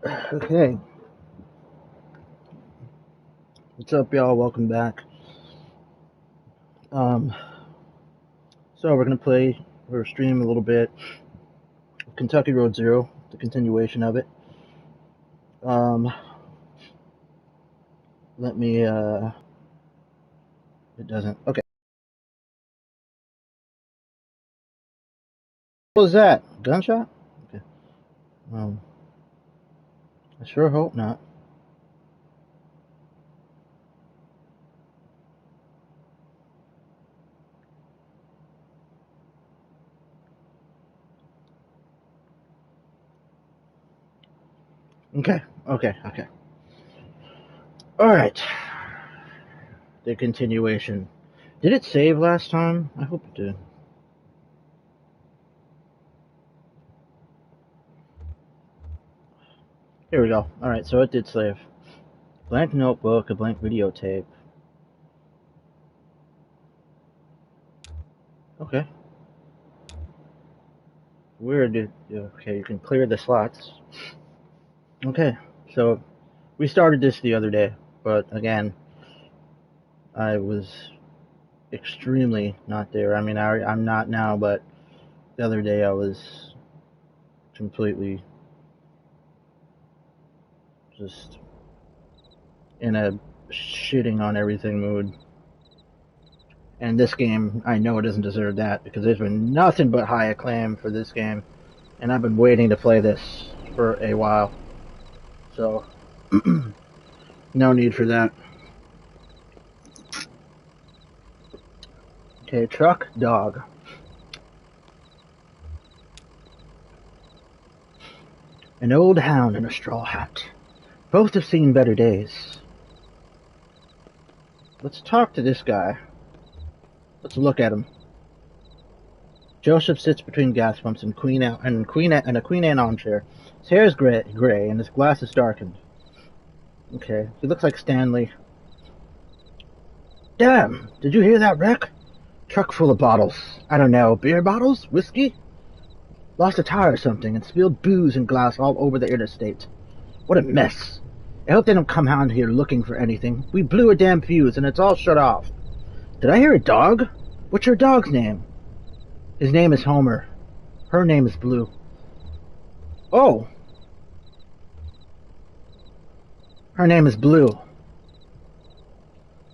Okay, what's up, y'all? Welcome back. Um, so we're gonna play or stream a little bit Kentucky Road Zero, the continuation of it. Let me. It doesn't. Okay. What was that? Gunshot? Okay. Um, I sure hope not. Okay. Okay. All right. The continuation. Did it save last time? I hope it did. Here we go. All right. So it did save. Blank notebook, a blank videotape. Okay. Weird. Okay, you can clear the slots. Okay, so we started this the other day, but again, I was extremely not there. I mean, I'm not now, but the other day I was completely just in a shitting on everything mood. And this game, I know it doesn't deserve that because there's been nothing but high acclaim for this game, and I've been waiting to play this for a while. So, no need for that. Okay, truck, dog. An old hound and a straw hat. Both have seen better days. Let's talk to this guy. Let's look at him. Joseph sits between gas pumps and a Queen Anne armchair. His hair is gray and his glasses darkened. Okay, he looks like Stanley. Damn! Did you hear that wreck? Truck full of bottles. I don't know, beer bottles? Whiskey? Lost a tire or something and spilled booze and glass all over the interstate. What a mess. I hope they don't come out here looking for anything. We blew a damn fuse and it's all shut off. Did I hear a dog? What's your dog's name? His name is Homer. Her name is Blue. Oh. Her name is Blue.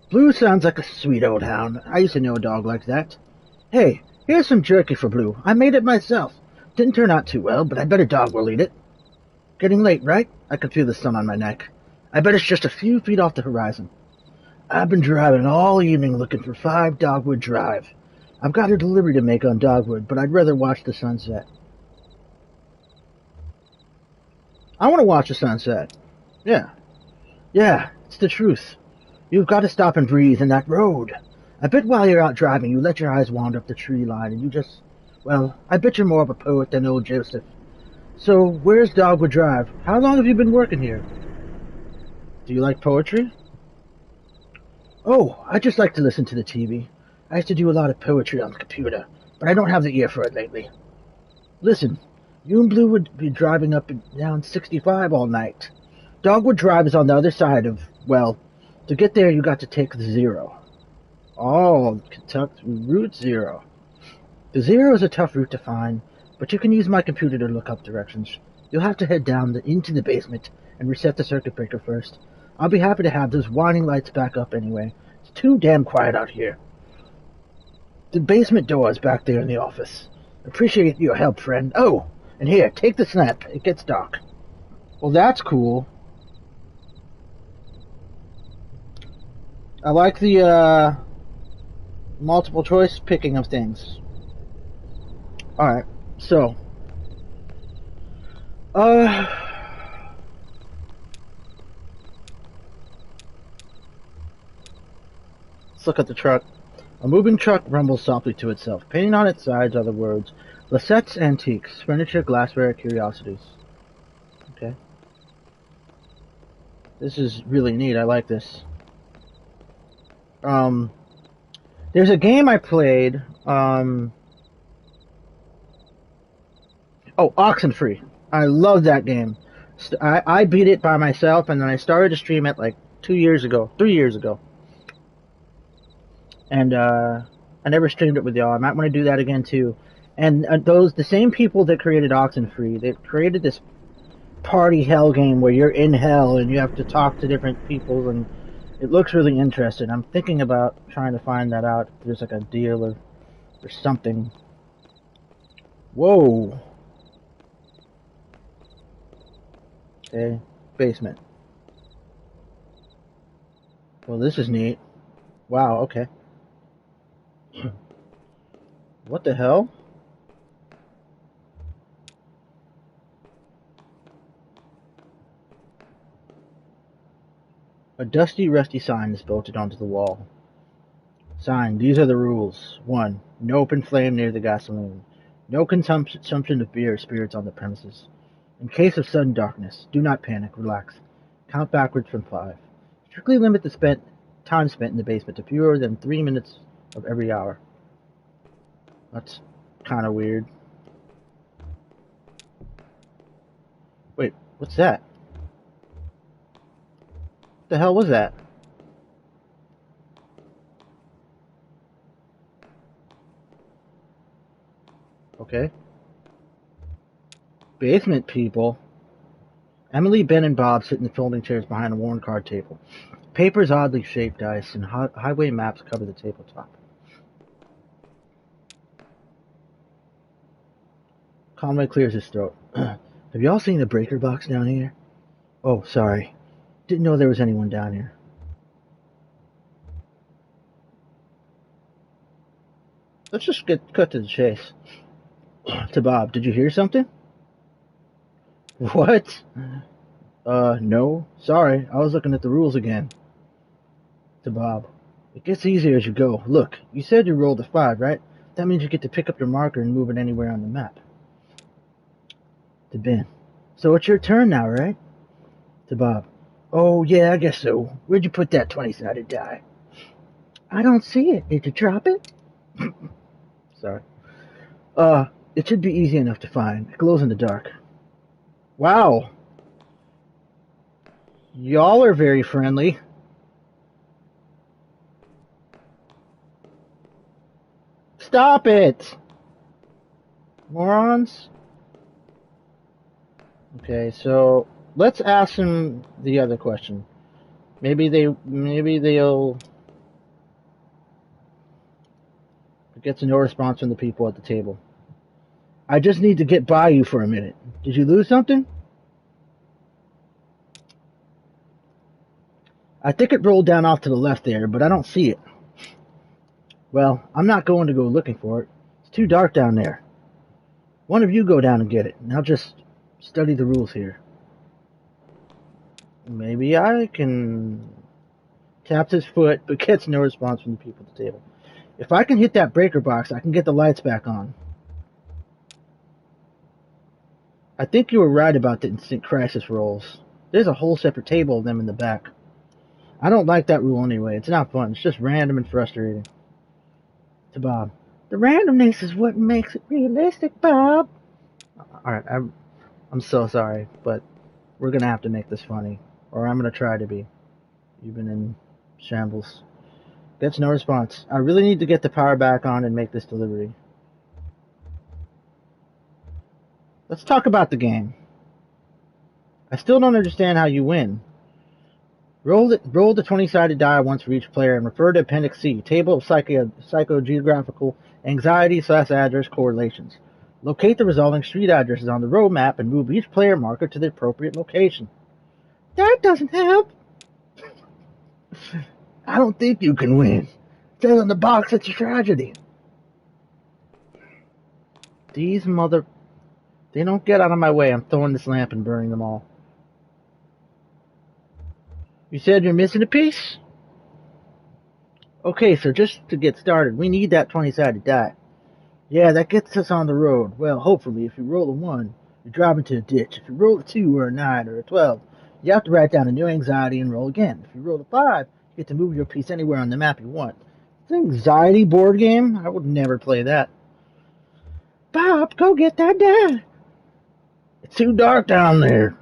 Blue sounds like a sweet old hound. I used to know a dog like that. Hey, here's some jerky for Blue. I made it myself. Didn't turn out too well, but I bet a dog will eat it. Getting late, right? I can feel the sun on my neck. I bet it's just a few feet off the horizon. I've been driving all evening looking for 5 Dogwood Drive. I've got a delivery to make on Dogwood, but I'd rather watch the sunset. I want to watch the sunset. Yeah, it's the truth. You've got to stop and breathe in that road. I bet while you're out driving, you let your eyes wander up the tree line and you just... Well, I bet you're more of a poet than old Joseph. So, where's Dogwood Drive? How long have you been working here? Do you like poetry? Oh, I just like to listen to the TV. I used to do a lot of poetry on the computer, but I don't have the ear for it lately. Listen, you and Blue would be driving up and down 65 all night. Dogwood Drive is on the other side of, well, to get there you got to take the 0. Oh, Kentucky Route 0. The 0 is a tough route to find, but you can use my computer to look up directions. You'll have to head down into the basement and reset the circuit breaker first. I'll be happy to have those warning lights back up anyway. It's too damn quiet out here. The basement door is back there in the office. Appreciate your help, friend. Oh, and here, take the snap. It gets dark. Well, that's cool. I like the multiple choice picking of things. Alright, so let's look at the truck. A moving truck rumbles softly to itself. Painted on its sides are the words, Lissette's Antiques, Furniture, Glassware, Curiosities. Okay. This is really neat. I like this. There's a game I played, oh, Oxenfree. I love that game. I beat it by myself, and then I started to stream it like 3 years ago, and I never streamed it with y'all. I might want to do that again too. And the same people that created Oxenfree, they created this party hell game where you're in hell and you have to talk to different people, and it looks really interesting. I'm thinking about trying to find that out. If there's like a deal or something. Whoa. Okay, basement. Well, this is neat. Wow, okay. What the hell? A dusty, rusty sign is bolted onto the wall. Sign, these are the rules. 1. No open flame near the gasoline. No consumption of beer or spirits on the premises. In case of sudden darkness, do not panic, relax. Count backwards from 5. Strictly limit the time spent in the basement to fewer than 3 minutes of every hour. That's kind of weird. Wait, what's that? What the hell was that? Okay. Basement people. Emily, Ben, and Bob sit in the folding chairs behind a worn card table. Papers oddly shaped dice and highway maps cover the tabletop. Conway clears his throat. Have y'all seen the breaker box down here? Oh, sorry. Didn't know there was anyone down here. Let's just cut to the chase. To Bob, did you hear something? What? No. Sorry, I was looking at the rules again. To Bob, it gets easier as you go. Look, you said you rolled a 5, right? That means you get to pick up your marker and move it anywhere on the map. To Ben, so it's your turn now, right? To Bob, oh yeah, I guess so. Where'd you put that 20-sided die? I don't see it. Did you drop it? Sorry. It should be easy enough to find. It glows in the dark. Wow. Y'all are very friendly. Stop it! Morons. Okay, so let's ask them the other question. Maybe they'll get no response from the people at the table. I just need to get by you for a minute. Did you lose something? I think it rolled down off to the left there, but I don't see it. Well, I'm not going to go looking for it. It's too dark down there. One of you go down and get it, and I'll just study the rules here. Maybe I can... Taps his foot, but gets no response from the people at the table. If I can hit that breaker box, I can get the lights back on. I think you were right about the instant crisis rolls. There's a whole separate table of them in the back. I don't like that rule anyway. It's not fun. It's just random and frustrating. To Bob. The randomness is what makes it realistic, Bob. Alright, I'm so sorry, but we're going to have to make this funny. Or I'm going to try to be. You've been in shambles. Gets no response. I really need to get the power back on and make this delivery. Let's talk about the game. I still don't understand how you win. Roll the 20-sided die once for each player and refer to Appendix C, Table of Psychogeographical Anxiety/Address Correlations. Locate the resulting street addresses on the road map and move each player marker to the appropriate location. That doesn't help. I don't think you can win. It says on the box it's a tragedy. These They don't get out of my way. I'm throwing this lamp and burning them all. You said you're missing a piece? Okay, so just to get started, we need that 20-sided die. Yeah, that gets us on the road. Well, hopefully, if you roll a 1, you drive into a ditch. If you roll a 2 or a 9 or a 12, you have to write down a new anxiety and roll again. If you roll a 5, you get to move your piece anywhere on the map you want. It's an anxiety board game? I would never play that. Bob, go get that die. It's too dark down there.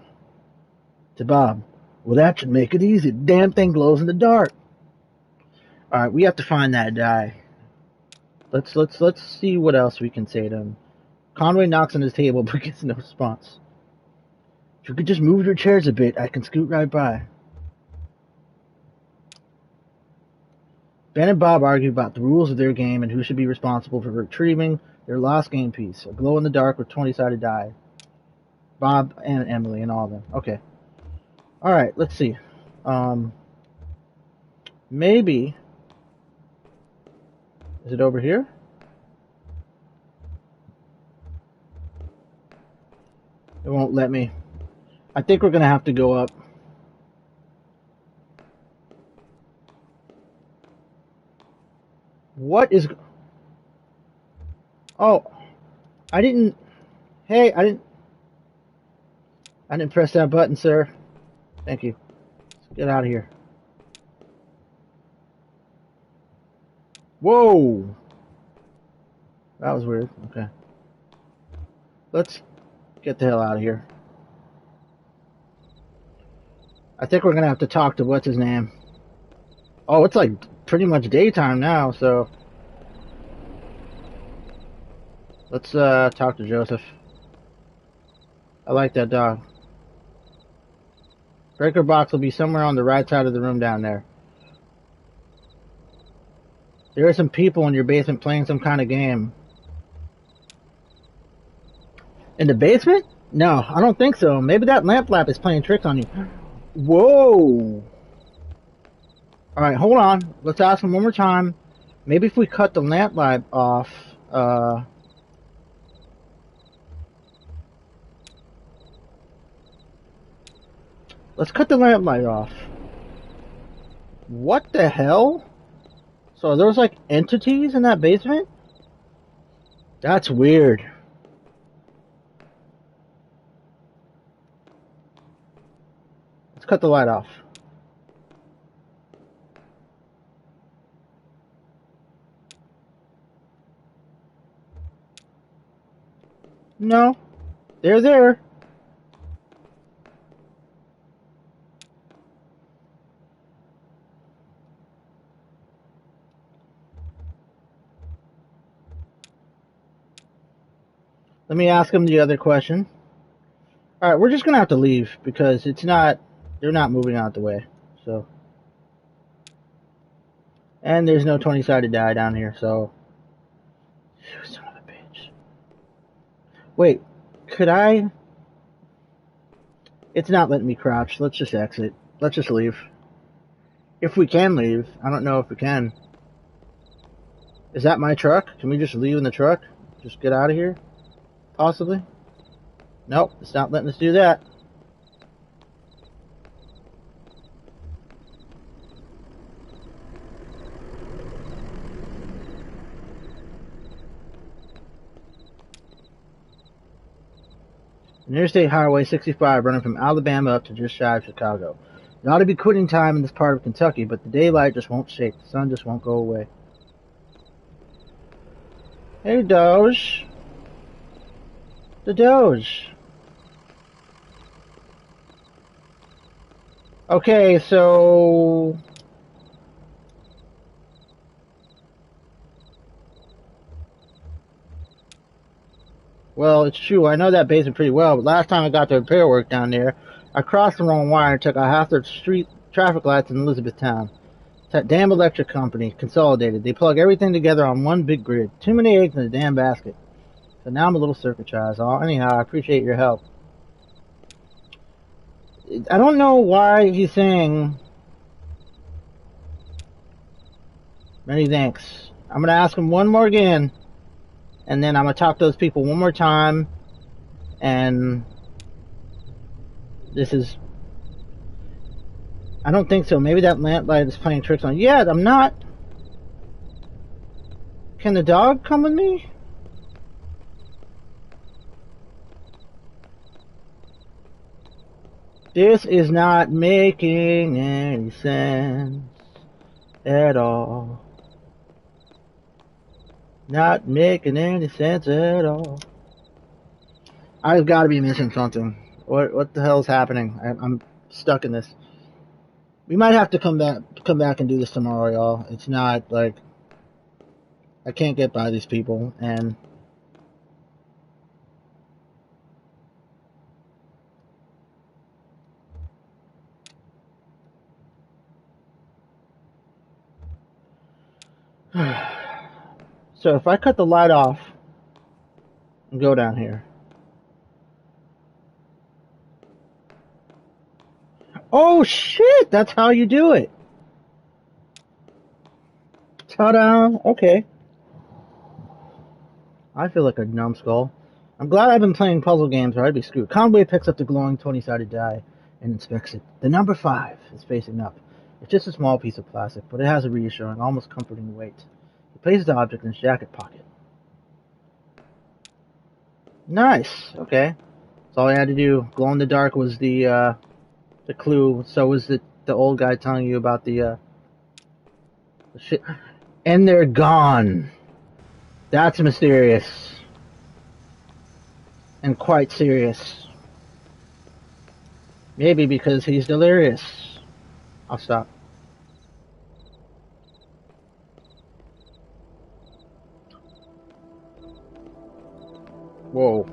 To Bob. Well, that should make it easy. The damn thing glows in the dark. Alright, we have to find that guy. Let's see what else we can say to him. Conway knocks on his table but gets no response. If you could just move your chairs a bit, I can scoot right by. Ben and Bob argue about the rules of their game and who should be responsible for retrieving their lost game piece, a glow-in-the-dark with 20-sided die. Bob and Emily and all of them. Okay. Alright, let's see. Maybe... Is it over here? It won't let me. I think we're going to have to go up. What is... Oh. I didn't... Hey, I didn't press that button, sir. Thank you. Let's get out of here. Whoa! That was weird. Okay. Let's get the hell out of here. I think we're gonna have to talk to what's his name. Oh, it's like pretty much daytime now, so let's talk to Joseph. I like that dog. Breaker box will be somewhere on the right side of the room down there. There are some people in your basement playing some kind of game. In the basement? No, I don't think so. Maybe that lamp flap is playing tricks on you. Whoa! Alright, hold on. Let's ask him one more time. Maybe if we cut the lamp light off, let's cut the lamp light off. What the hell? So are those like entities in that basement? That's weird. Let's cut the light off. No. They're there. Let me ask him the other question. Alright, we're just gonna have to leave because it's not, they're not moving out the way, so. And there's no 20-sided die down here, so. Son of a bitch. Wait, could I? It's not letting me crouch. Let's just exit. Let's just leave. If we can leave. I don't know if we can. Is that my truck? Can we just leave in the truck? Just get out of here? Possibly? Nope, it's not letting us do that. Interstate Highway 65 running from Alabama up to just shy of Chicago. It ought to be quitting time in this part of Kentucky, but the daylight just won't shake. The sun just won't go away. Hey, Doge. The Doge. Okay, so... Well, it's true. I know that basement pretty well, but last time I got to repair work down there, I crossed the wrong wire and took out half the street traffic lights in Elizabethtown. It's that damn electric company, Consolidated. They plug everything together on one big grid. Too many eggs in a damn basket. So now I'm a little circuitized. Anyhow, I appreciate your help. I don't know why he's saying... Many thanks. I'm going to ask him one more again. And then I'm going to talk to those people one more time. And... This is... I don't think so. Maybe that lamplight is playing tricks on... Yeah, I'm not... Can the dog come with me? This is not making any sense at all. Not making any sense at all. I've got to be missing something. What the hell is happening? stuck in this. We might have to come back and do this tomorrow, y'all. It's not like I can't get by these people, and so if I cut the light off and go down here. Oh shit, that's how you do it. Ta-da, okay. I feel like a numbskull. I'm glad I've been playing puzzle games or I'd be screwed. Conway picks up the glowing 20-sided die and inspects it. The number 5 is facing up. It's just a small piece of plastic, but it has a reassuring, almost comforting weight. He places the object in his jacket pocket. Nice, okay. That's all I had to do. Glow in the dark was the clue. So was the old guy telling you about the shit. And they're gone. That's mysterious. And quite serious. Maybe because he's delirious. I'll stop. Whoa.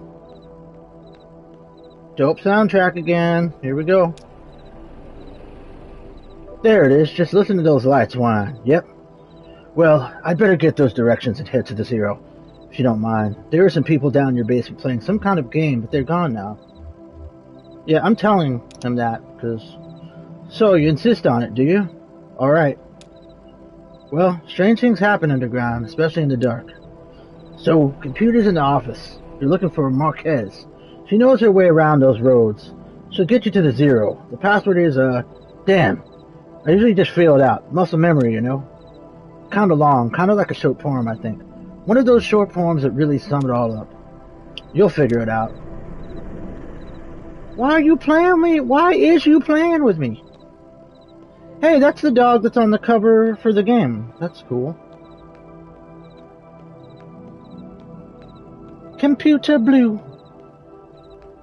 Dope soundtrack again. Here we go. There it is. Just listen to those lights whine. Yep. Well, I'd better get those directions and head to the Zero. If you don't mind. There are some people down in your basement playing some kind of game, but they're gone now. Yeah, I'm telling them that, because... So, you insist on it, do you? Alright. Well, strange things happen underground, especially in the dark. So, computer's in the office. You're looking for Marquez. She knows her way around those roads. She'll get you to the Zero. The password is, damn. I usually just feel it out. Muscle memory, you know? Kinda long. Kinda like a short poem, I think. One of those short poems that really sum it all up. You'll figure it out. Why are you playing with me? Why is you playing with me? Hey, that's the dog that's on the cover for the game. That's cool. Computer blue.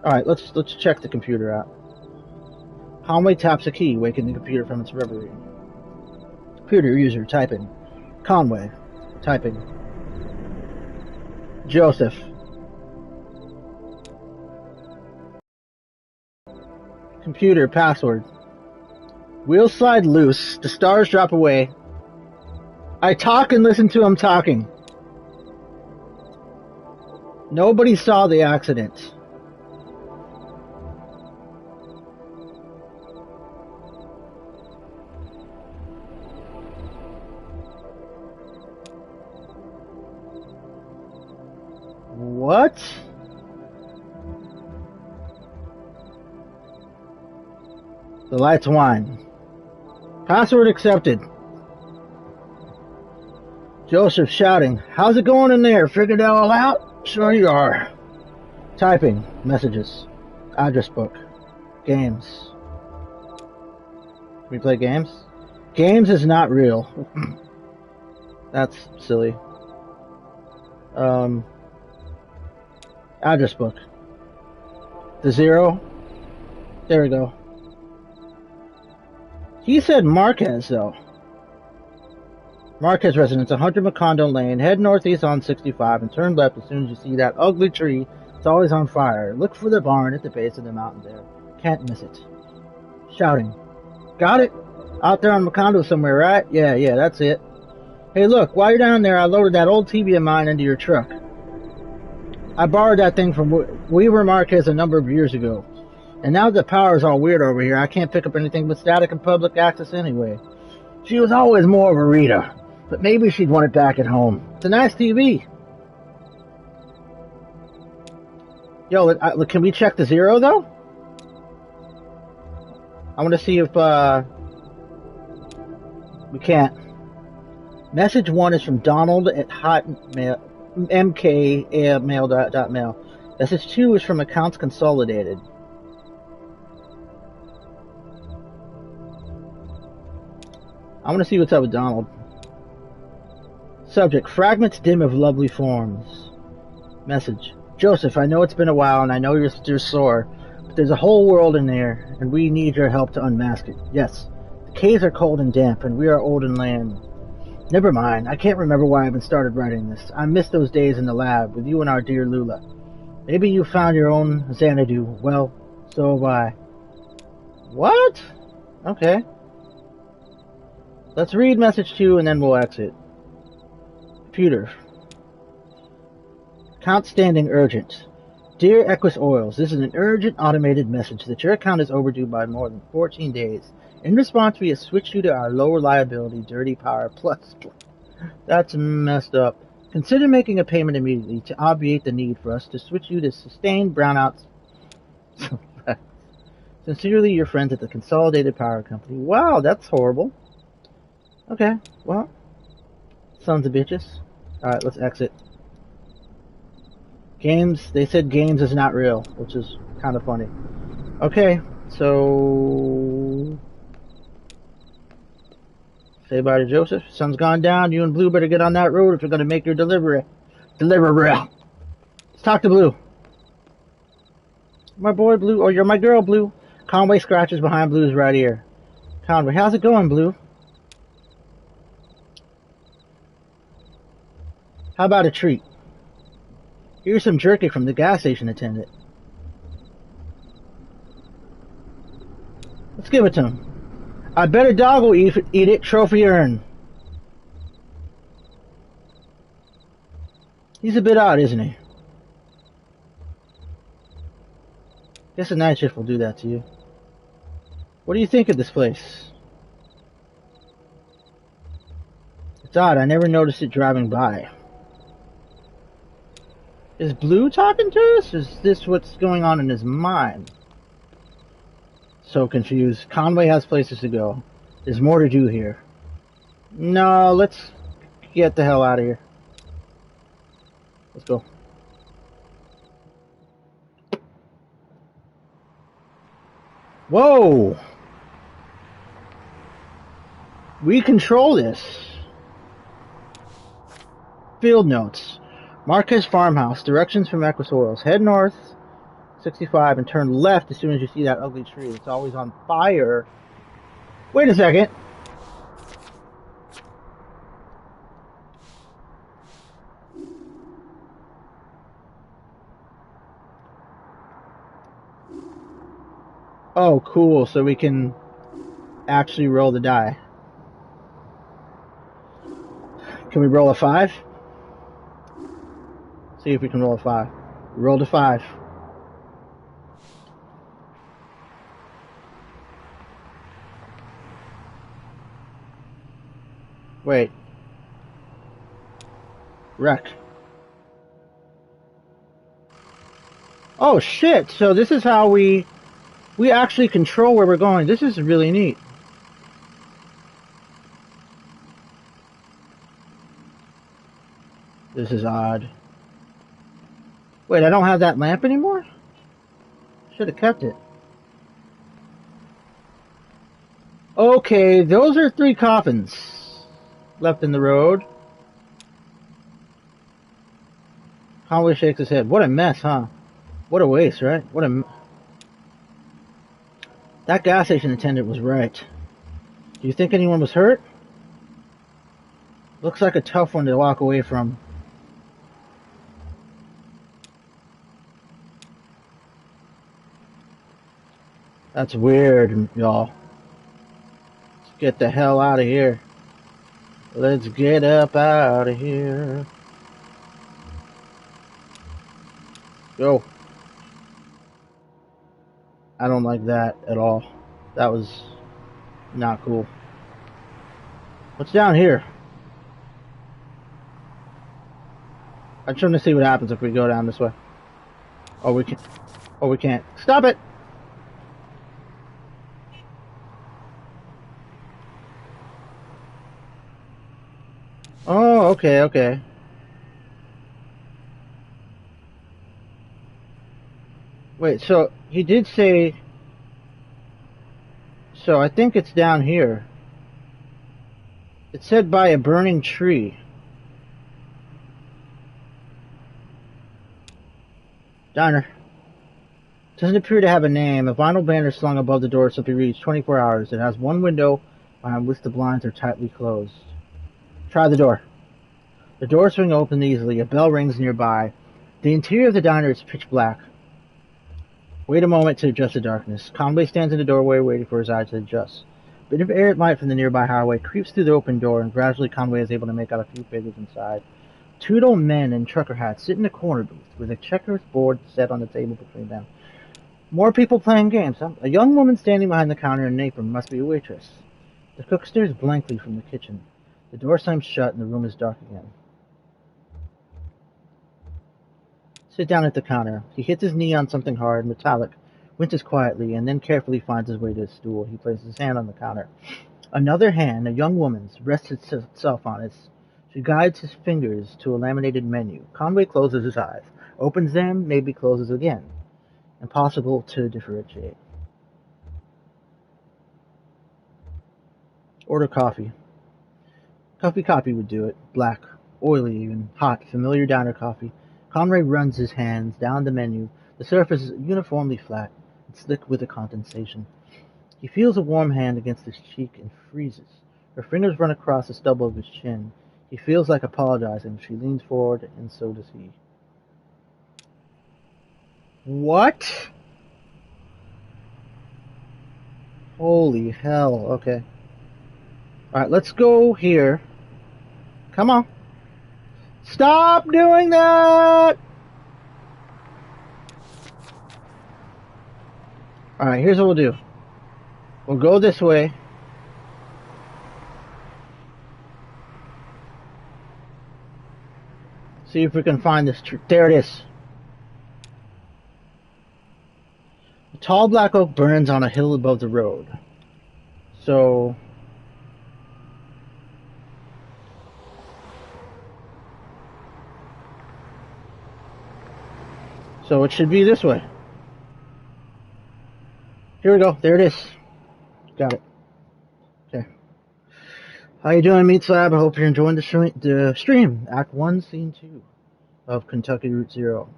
Alright, let's check the computer out. Conway taps a key, waking the computer from its reverie. Computer user typing. Conway typing. Joseph. Computer password. Wheels slide loose. The stars drop away. I talk and listen to him talking. Nobody saw the accident. What? The lights whine. Password accepted. Joseph shouting, how's it going in there? Figured it all out? Sure you are. Typing. Messages. Address book. Games. Can we play games? Games is not real. That's silly. Address book. The Zero. There we go. He said Marquez, though. Marquez residence, 100 McCondo Lane. Head northeast on 65 and turn left as soon as you see that ugly tree. It's always on fire. Look for the barn at the base of the mountain there. Can't miss it. Shouting. Got it? Out there on McCondo somewhere, right? Yeah, that's it. Hey, look, while you're down there, I loaded that old TV of mine into your truck. I borrowed that thing from Weaver Marquez a number of years ago. And now the power's all weird over here, I can't pick up anything but static and public access anyway. She was always more of a reader, but maybe she'd want it back at home. It's a nice TV. Yo, can we check the Zero, though? I want to see if, we can't. Message 1 is from Donald at Hotmail, mk@mail.mail. Message 2 is from Accounts Consolidated. I want to see what's up with Donald. Subject, fragments dim of lovely forms. Message, Joseph, I know it's been a while and I know you're sore, There's a whole world in there, and we need your help to unmask it. Yes, the caves are cold and damp, and we are old and lame. Never mind, I can't remember why I even started writing this. I miss those days in the lab with you and our dear Lula. Maybe you found your own Xanadu. Well, so have I. What? Okay. Let's read message 2 and then we'll exit. Computer. Account standing urgent. Dear Equus Oils, this is an urgent automated message that your account is overdue by more than 14 days. In response, we have switched you to our low reliability Dirty Power Plus. That's messed up. Consider making a payment immediately to obviate the need for us to switch you to sustained brownouts. Sincerely, your friends at the Consolidated Power Company. Wow, that's horrible. Okay, well, sons of bitches. Alright, let's exit. Games, they said games is not real, which is kind of funny. Okay, so... Say bye to Joseph. Sun's gone down. You and Blue better get on that road if you're going to make your delivery. Let's talk to Blue. My boy Blue, or you're my girl Blue. Conway scratches behind Blue's right ear. Conway, how's it going, Blue? How about a treat? Here's some jerky from the gas station attendant. Let's give it to him. I bet a dog will eat it, trophy earned. He's a bit odd, isn't he? Guess a night shift will do that to you. What do you think of this place? It's odd, I never noticed it driving by. Is Blue talking to us? Is this what's going on in his mind? So confused. Conway has places to go. There's more to do here. No, let's get the hell out of here. Let's go. Whoa! We control this. Field notes. MÁRQUEZ Farmhouse. Directions from Equus Oils. Head north 65 and turn left as soon as you see that ugly tree. It's always on fire. Wait a second. Oh, cool. So we can actually roll the die. Can we roll a 5? See if we can roll a 5. Roll a 5. Wait. Wreck. Oh shit, so this is how we actually control where we're going. This is really neat. This is odd. Wait, I don't have that lamp anymore? Should have kept it. Okay, those are 3 coffins left in the road. Conway shakes his head. What a mess, huh? What a waste, right? That gas station attendant was right. Do you think anyone was hurt? Looks like a tough one to walk away from. That's weird, y'all. Let's get the hell out of here. Let's get up out of here. Go. I don't like that at all. That was not cool. What's down here? I'm trying to see what happens if we go down this way. Oh, we can. Oh, we can't. Stop it! Oh, okay, okay. Wait, so he did say... So I think it's down here. It said by a burning tree. Diner. Doesn't appear to have a name. A vinyl banner slung above the door simply reads 24 hours. It has one window behind which the blinds are tightly closed. Try the door. The door swings open easily. A bell rings nearby. The interior of the diner is pitch black. Wait a moment to adjust the darkness. Conway stands in the doorway waiting for his eyes to adjust. A bit of air and light from the nearby highway creeps through the open door, and gradually Conway is able to make out a few figures inside. Two old men in trucker hats sit in a corner booth with a checkers board set on the table between them. More people playing games. A young woman standing behind the counter in an apron must be a waitress. The cook stares blankly from the kitchen. The door slams shut and the room is dark again. Sit down at the counter. He hits his knee on something hard, metallic, winces quietly, and then carefully finds his way to his stool. He places his hand on the counter. Another hand, a young woman's, rests itself on it. She guides his fingers to a laminated menu. Conway closes his eyes, opens them, maybe closes again. Impossible to differentiate. Order coffee. Coffee would do it. Black, oily, even hot, familiar diner coffee. Conway runs his hands down the menu. The surface is uniformly flat and slick with a condensation. He feels a warm hand against his cheek and freezes. Her fingers run across the stubble of his chin. He feels like apologizing. She leans forward, and so does he. What? Holy hell. Okay. Alright, let's go here. Come on. Stop doing that! Alright, here's what we'll do. We'll go this way. See if we can find this tree. There it is. The tall black oak burns on a hill above the road. So it should be this way. Here we go. There it is. Got it. Okay. How you doing, Meat Slab? I hope you're enjoying the stream. Act 1, Scene 2 of Kentucky Route Zero.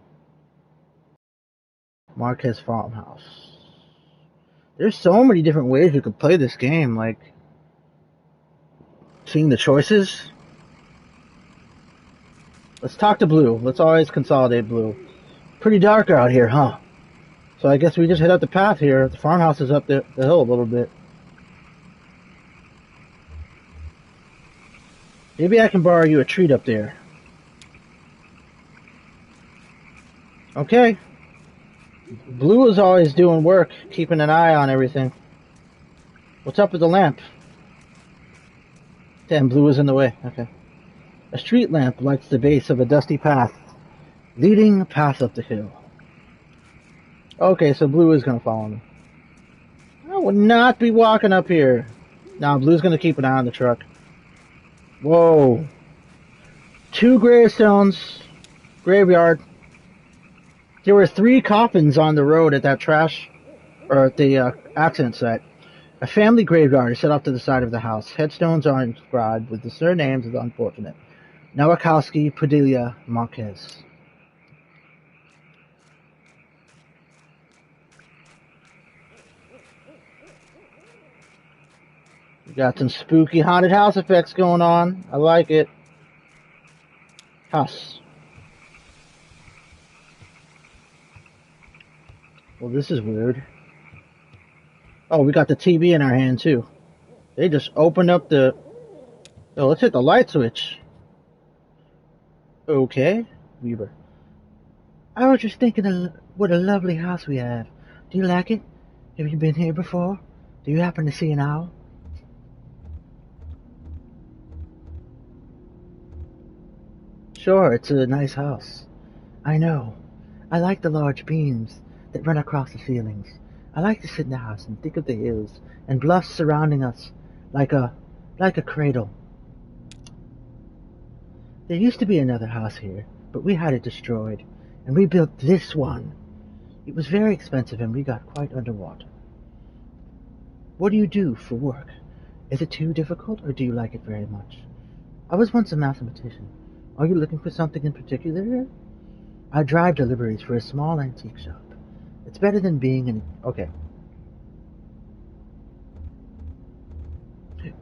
MÁRQUEZ Farmhouse. There's so many different ways you could play this game, like seeing the choices. Let's talk to Blue. Let's always consolidate Blue. Pretty dark out here, huh? So I guess we just head up the path here. The farmhouse is up the hill a little bit. Maybe I can borrow you a treat up there. Okay. Blue is always doing work, keeping an eye on everything. What's up with the lamp? Damn, Blue is in the way. Okay. A street lamp lights the base of a dusty path, leading a path up the hill. Okay, so Blue is going to follow me. I would not be walking up here. Nah, Blue's going to keep an eye on the truck. Whoa. 2 gravestones. Graveyard. There were 3 coffins on the road at that at the accident site. A family graveyard is set off to the side of the house. Headstones are inscribed with the surnames of the unfortunate. Nowakowski, Padilla, Márquez. We got some spooky haunted house effects going on. I like it. House. Well, this is weird. Oh, we got the TV in our hand, too. They just opened up the... Oh, let's hit the light switch. Okay. Weaver. I was just thinking of what a lovely house we have. Do you like it? Have you been here before? Do you happen to see an owl? Sure, it's a nice house. I know. I like the large beams that run across the ceilings. I like to sit in the house and think of the hills and bluffs surrounding us like a cradle. There used to be another house here, but we had it destroyed, and we built this one. It was very expensive and we got quite underwater. What do you do for work? Is it too difficult or do you like it very much? I was once a mathematician. Are you looking for something in particular? I drive deliveries for a small antique shop. It's better than being in... Okay.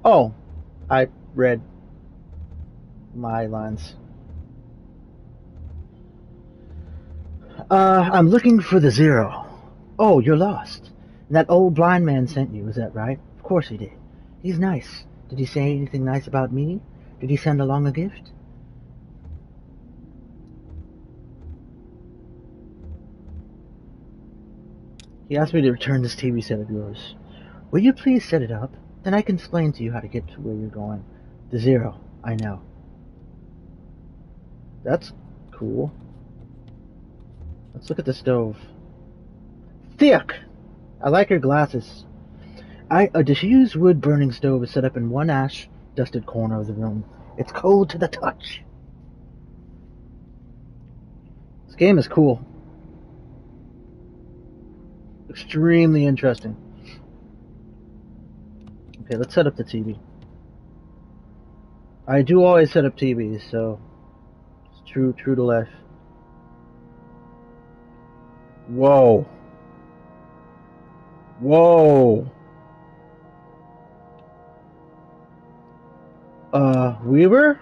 Oh, I read my lines. I'm looking for the Zero. Oh, you're lost. And that old blind man sent you, is that right? Of course he did. He's nice. Did he say anything nice about me? Did he send along a gift? He asked me to return this TV set of yours. Will you please set it up? Then I can explain to you how to get to where you're going. The Zero, I know. That's cool. Let's look at the stove. Thick! I like her glasses. A diffused wood burning stove is set up in one ash-dusted corner of the room. It's cold to the touch. This game is cool. Extremely interesting. Okay, let's set up the TV. I do always set up TVs, so it's true to life. Whoa. Whoa. Weaver?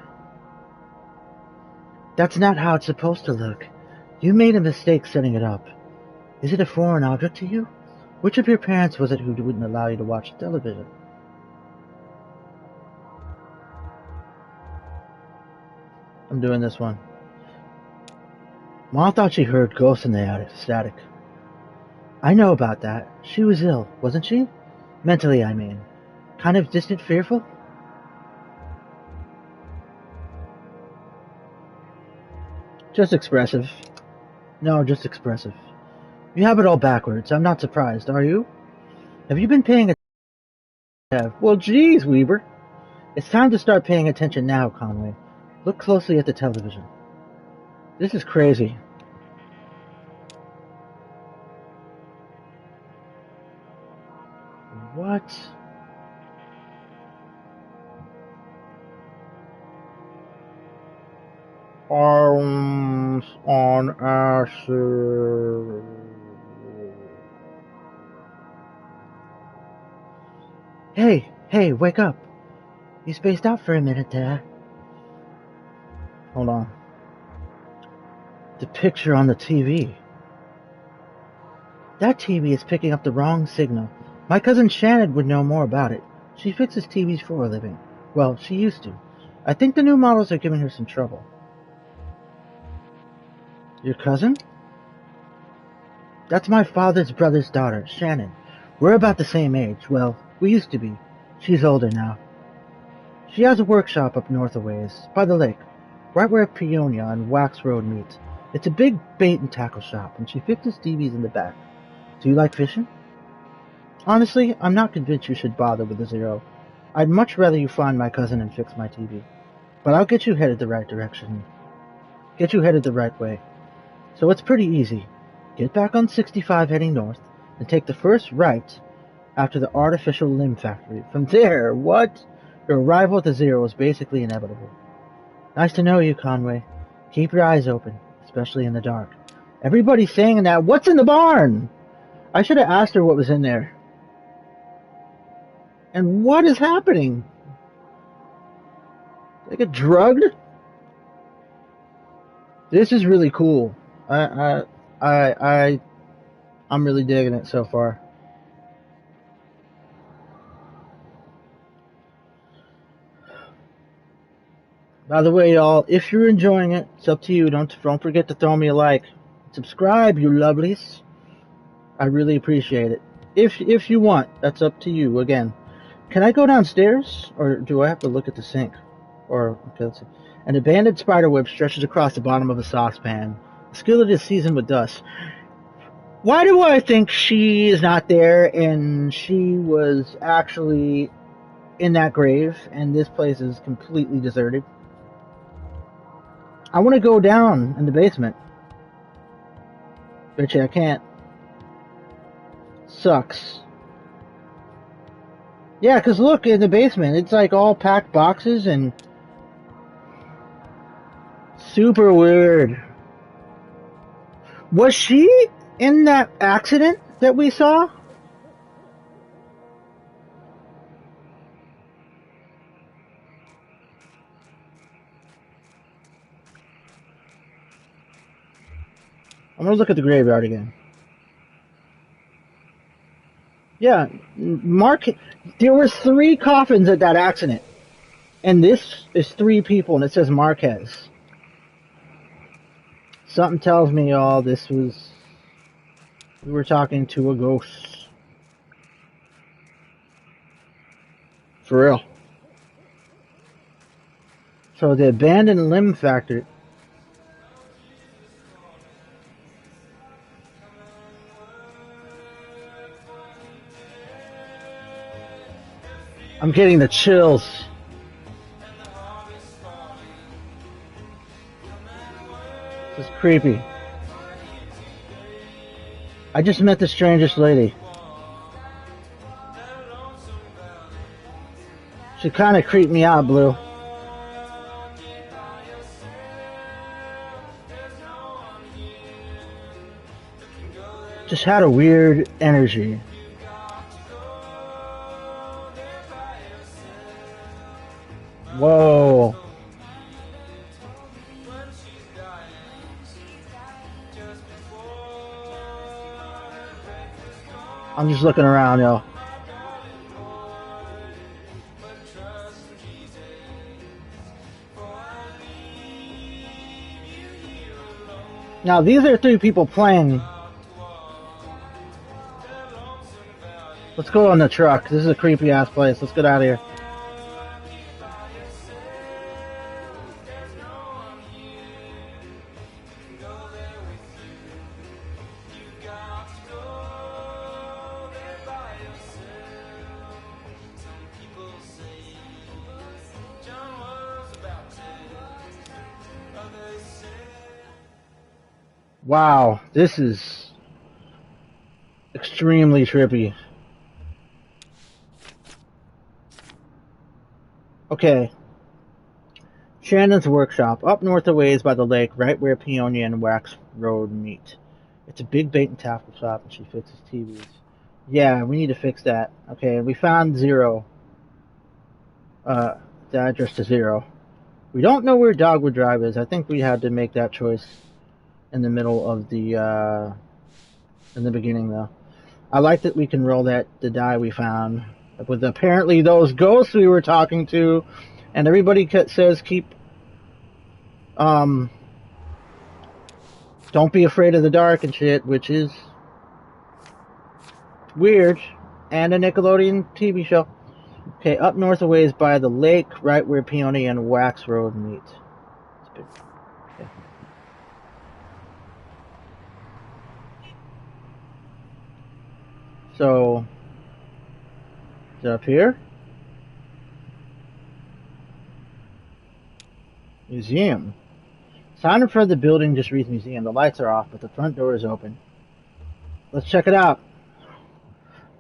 That's not how it's supposed to look. You made a mistake setting it up. Is it a foreign object to you? Which of your parents was it who wouldn't allow you to watch television? I'm doing this one. Mom thought she heard ghosts in the static. I know about that. She was ill, wasn't she? Mentally, I mean. Kind of distant, fearful? Just expressive. No, just expressive. You have it all backwards. I'm not surprised, are you? Have you been paying attention? Well, geez, Weaver. It's time to start paying attention now, Conway. Look closely at the television. This is crazy. What? Arms on acid. Hey, wake up. You spaced out for a minute there. Hold on. The picture on the TV. That TV is picking up the wrong signal. My cousin Shannon would know more about it. She fixes TVs for a living. Well, she used to. I think the new models are giving her some trouble. Your cousin? That's my father's brother's daughter, Shannon. We're about the same age. Well, we used to be. She's older now. She has a workshop up north a ways, by the lake, right where Peonia and Wax Road meet. It's a big bait and tackle shop, and she fixes TVs in the back. Do you like fishing? Honestly, I'm not convinced you should bother with the Zero. I'd much rather you find my cousin and fix my TV. But I'll get you headed the right direction. Get you headed the right way. So it's pretty easy. Get back on 65 heading north, and take the first right after the artificial limb factory. From there, what? Your arrival at the Zero is basically inevitable. Nice to know you, Conway. Keep your eyes open, especially in the dark. Everybody's saying that. What's in the barn? I should have asked her what was in there. And what is happening? Did I get drugged? This is really cool. I'm really digging it so far. By the way, y'all, if you're enjoying it, it's up to you. Don't forget to throw me a like. Subscribe, you lovelies. I really appreciate it. If you want, that's up to you. Again, can I go downstairs, or do I have to look at the sink? Or okay, let's see. An abandoned spiderweb stretches across the bottom of a saucepan. The skillet is seasoned with dust. Why do I think she is not there and she was actually in that grave and this place is completely deserted? I want to go down in the basement. Bet you I can't. Sucks. Yeah, because look, in the basement, it's like all packed boxes and super weird. Was she In that accident that we saw? I'm gonna look at the graveyard again. Yeah, Mark. There was 3 coffins at that accident, and this is 3 people, and it says Marquez. Something tells me, y'all, this was. We were talking to a ghost. For real. So the abandoned limb factory. I'm getting the chills. This is creepy. I just met the strangest lady. She kind of creeped me out, Blue. Just had a weird energy. Whoa. I'm just looking around, yo. Now, these are 3 people playing. Let's go on the truck. This is a creepy ass place. Let's get out of here. Wow, this is extremely trippy. Okay. Shannon's workshop, up north a ways by the lake, right where Peonia and Wax Road meet. It's a big bait and tackle shop, and she fixes TVs. Yeah, we need to fix that. Okay, we found 0. The address to 0. We don't know where Dogwood Drive is. I think we had to make that choice in the middle of the, in the beginning, though. I like that we can roll the die we found with apparently those ghosts we were talking to, and everybody says keep, don't be afraid of the dark and shit, which is weird, and a Nickelodeon TV show. Okay, up north a ways by the lake, right where Peony and Wax Road meet. Okay. So, is it up here? Museum. Sign in front of the building just reads museum. The lights are off, but the front door is open. Let's check it out.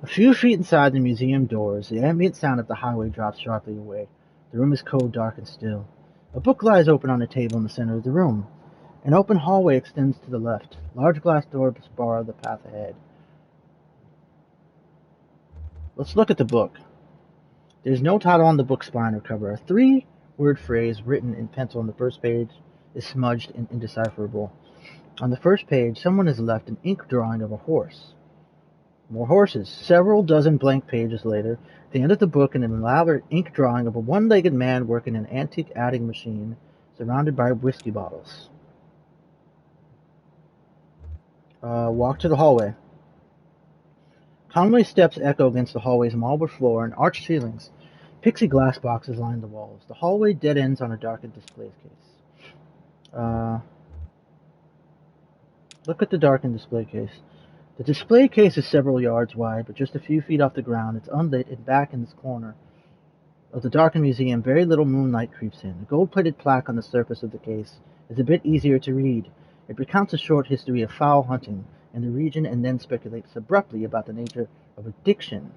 A few feet inside the museum doors, the ambient sound of the highway drops sharply away. The room is cold, dark, and still. A book lies open on a table in the center of the room. An open hallway extends to the left. Large glass doors bar the path ahead. Let's look at the book. There's no title on the book spine or cover. A 3-word phrase written in pencil on the first page is smudged and indecipherable. On the first page, someone has left an ink drawing of a horse. More horses. Several dozen blank pages later, at the end of the book, an elaborate ink drawing of a 1-legged man working an antique adding machine surrounded by whiskey bottles. Walk to the hallway. Conway steps echo against the hallway's marble floor and arched ceilings. Pixie glass boxes line the walls. The hallway dead ends on a darkened display case. Look at the darkened display case. The display case is several yards wide, but just a few feet off the ground. It's unlit, and back in this corner of the darkened museum, very little moonlight creeps in. A gold-plated plaque on the surface of the case is a bit easier to read. It recounts a short history of fowl hunting in the region and then speculates abruptly about the nature of addiction.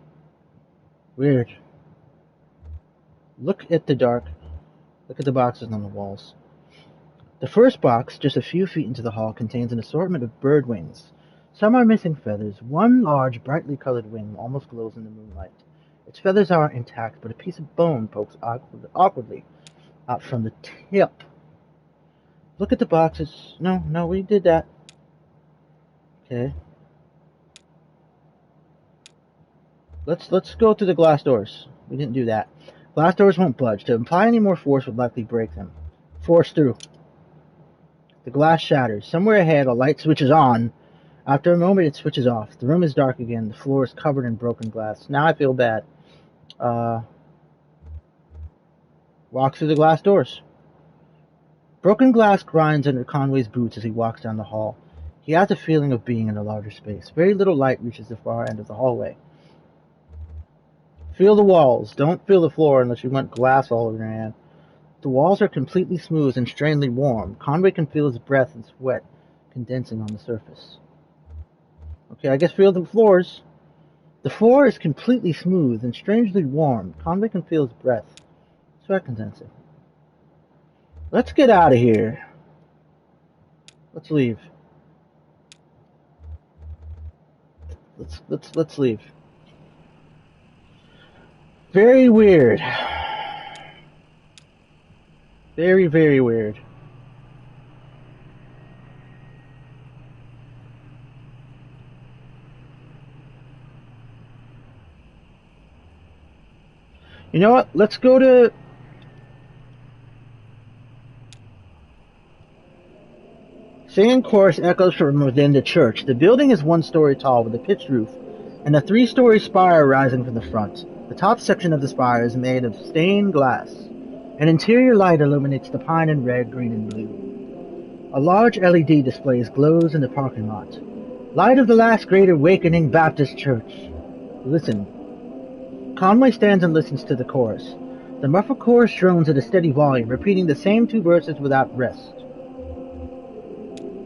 Weird. Look at the boxes on the walls. The first box, just a few feet into the hall, contains an assortment of bird wings. Some are missing feathers. One large, brightly colored wing almost glows in the moonlight. Its feathers are intact, but a piece of bone pokes awkwardly out from the tip. Look at the boxes. No, we did that. Okay. Let's go to the glass doors. We didn't do that. Glass doors won't budge. To apply any more force would likely break them. Force through. The glass shatters. Somewhere ahead, a light switches on. After a moment, it switches off. The room is dark again. The floor is covered in broken glass. Now I feel bad. Walk through the glass doors. Broken glass grinds under Conway's boots as he walks down the hall. He has a feeling of being in a larger space. Very little light reaches the far end of the hallway. Feel the walls. Don't feel the floor unless you want glass all over your hand. The walls are completely smooth and strangely warm. Conway can feel his breath and sweat condensing on the surface. Okay, I guess feel the floors. The floor is completely smooth and strangely warm. Conway can feel his breath. Sweat condensing. Let's get out of here. Let's leave. Let's leave. Very weird. Very, very weird. You know what? Let's go to... Singing chorus echoes from within the church. The building is 1 story tall with a pitched roof and a 3-story spire rising from the front. The top section of the spire is made of stained glass. An interior light illuminates the pine in red, green, and blue. A large LED display glows in the parking lot. Light of the Last Great Awakening Baptist Church. Listen. Conway stands and listens to the chorus. The muffled chorus drones at a steady volume, repeating the same 2 verses without rest.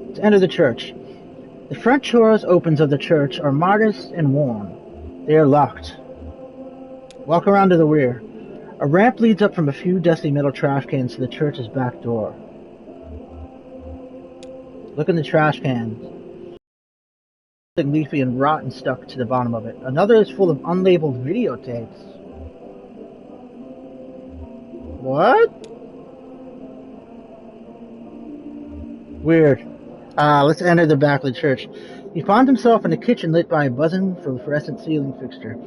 Let's enter the church. The front doors opens of the church are modest and worn. They are locked. Walk around to the rear. A ramp leads up from a few dusty metal trash cans to the church's back door. Look in the trash cans. Something leafy and rotten stuck to the bottom of it. Another is full of unlabeled videotapes. What? Weird. Let's enter the back of the church. He finds himself in a kitchen lit by a buzzing fluorescent ceiling fixture.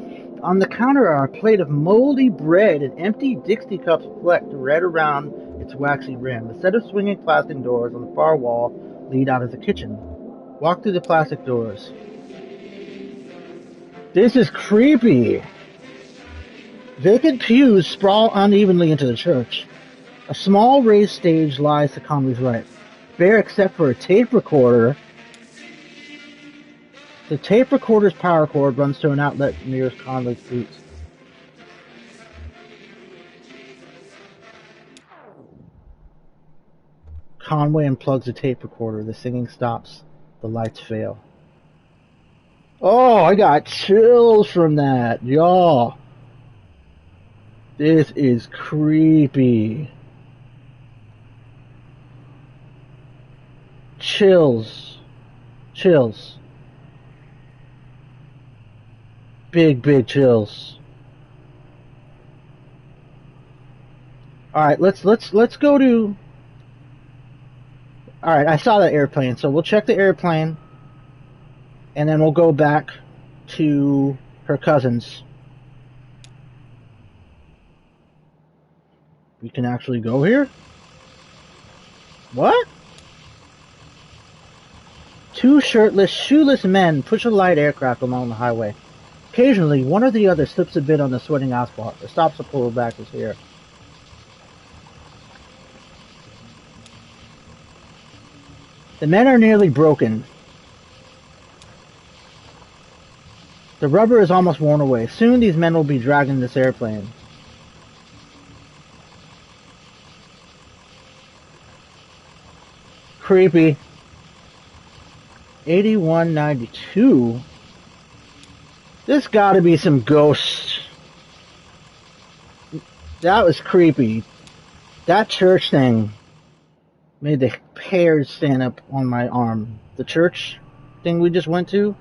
On the counter are a plate of moldy bread and empty Dixie cups flecked red around its waxy rim. A set of swinging plastic doors on the far wall lead out of the kitchen. Walk through the plastic doors. This is creepy. Vacant pews sprawl unevenly into the church. A small raised stage lies to Conway's right. Bare except for a tape recorder. The tape recorder's power cord runs to an outlet nearest Conway's feet. Conway unplugs the tape recorder. The singing stops. The lights fail. Oh, I got chills from that. Y'all. This is creepy. Chills. Chills. Big chills. Alright, let's go to... Alright, I saw that airplane, so we'll check the airplane. And then we'll go back to her cousin's. We can actually go here? What? 2 shirtless, shoeless men push a light aircraft along the highway. Occasionally, one or the other slips a bit on the sweating asphalt or stops to pull back his hair. The men are nearly broken. The rubber is almost worn away. Soon these men will be dragging this airplane. Creepy. 8192. This gotta be some ghosts. That was creepy. That church thing made the hairs stand up on my arm. The church thing we just went to?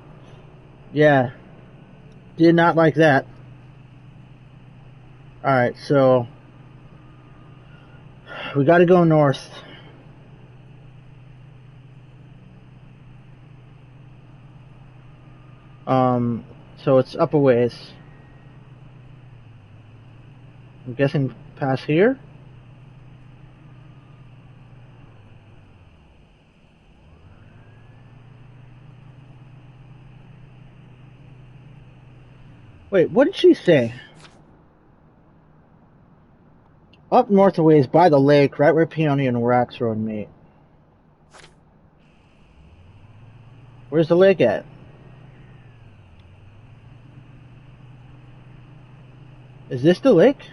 Yeah. Did not like that. Alright, so we gotta go north. So it's up a ways. I'm guessing past here? Wait, what did she say? Up north a ways by the lake, right where Peony and Wax Road meet. Where's the lake at? Is this the lake?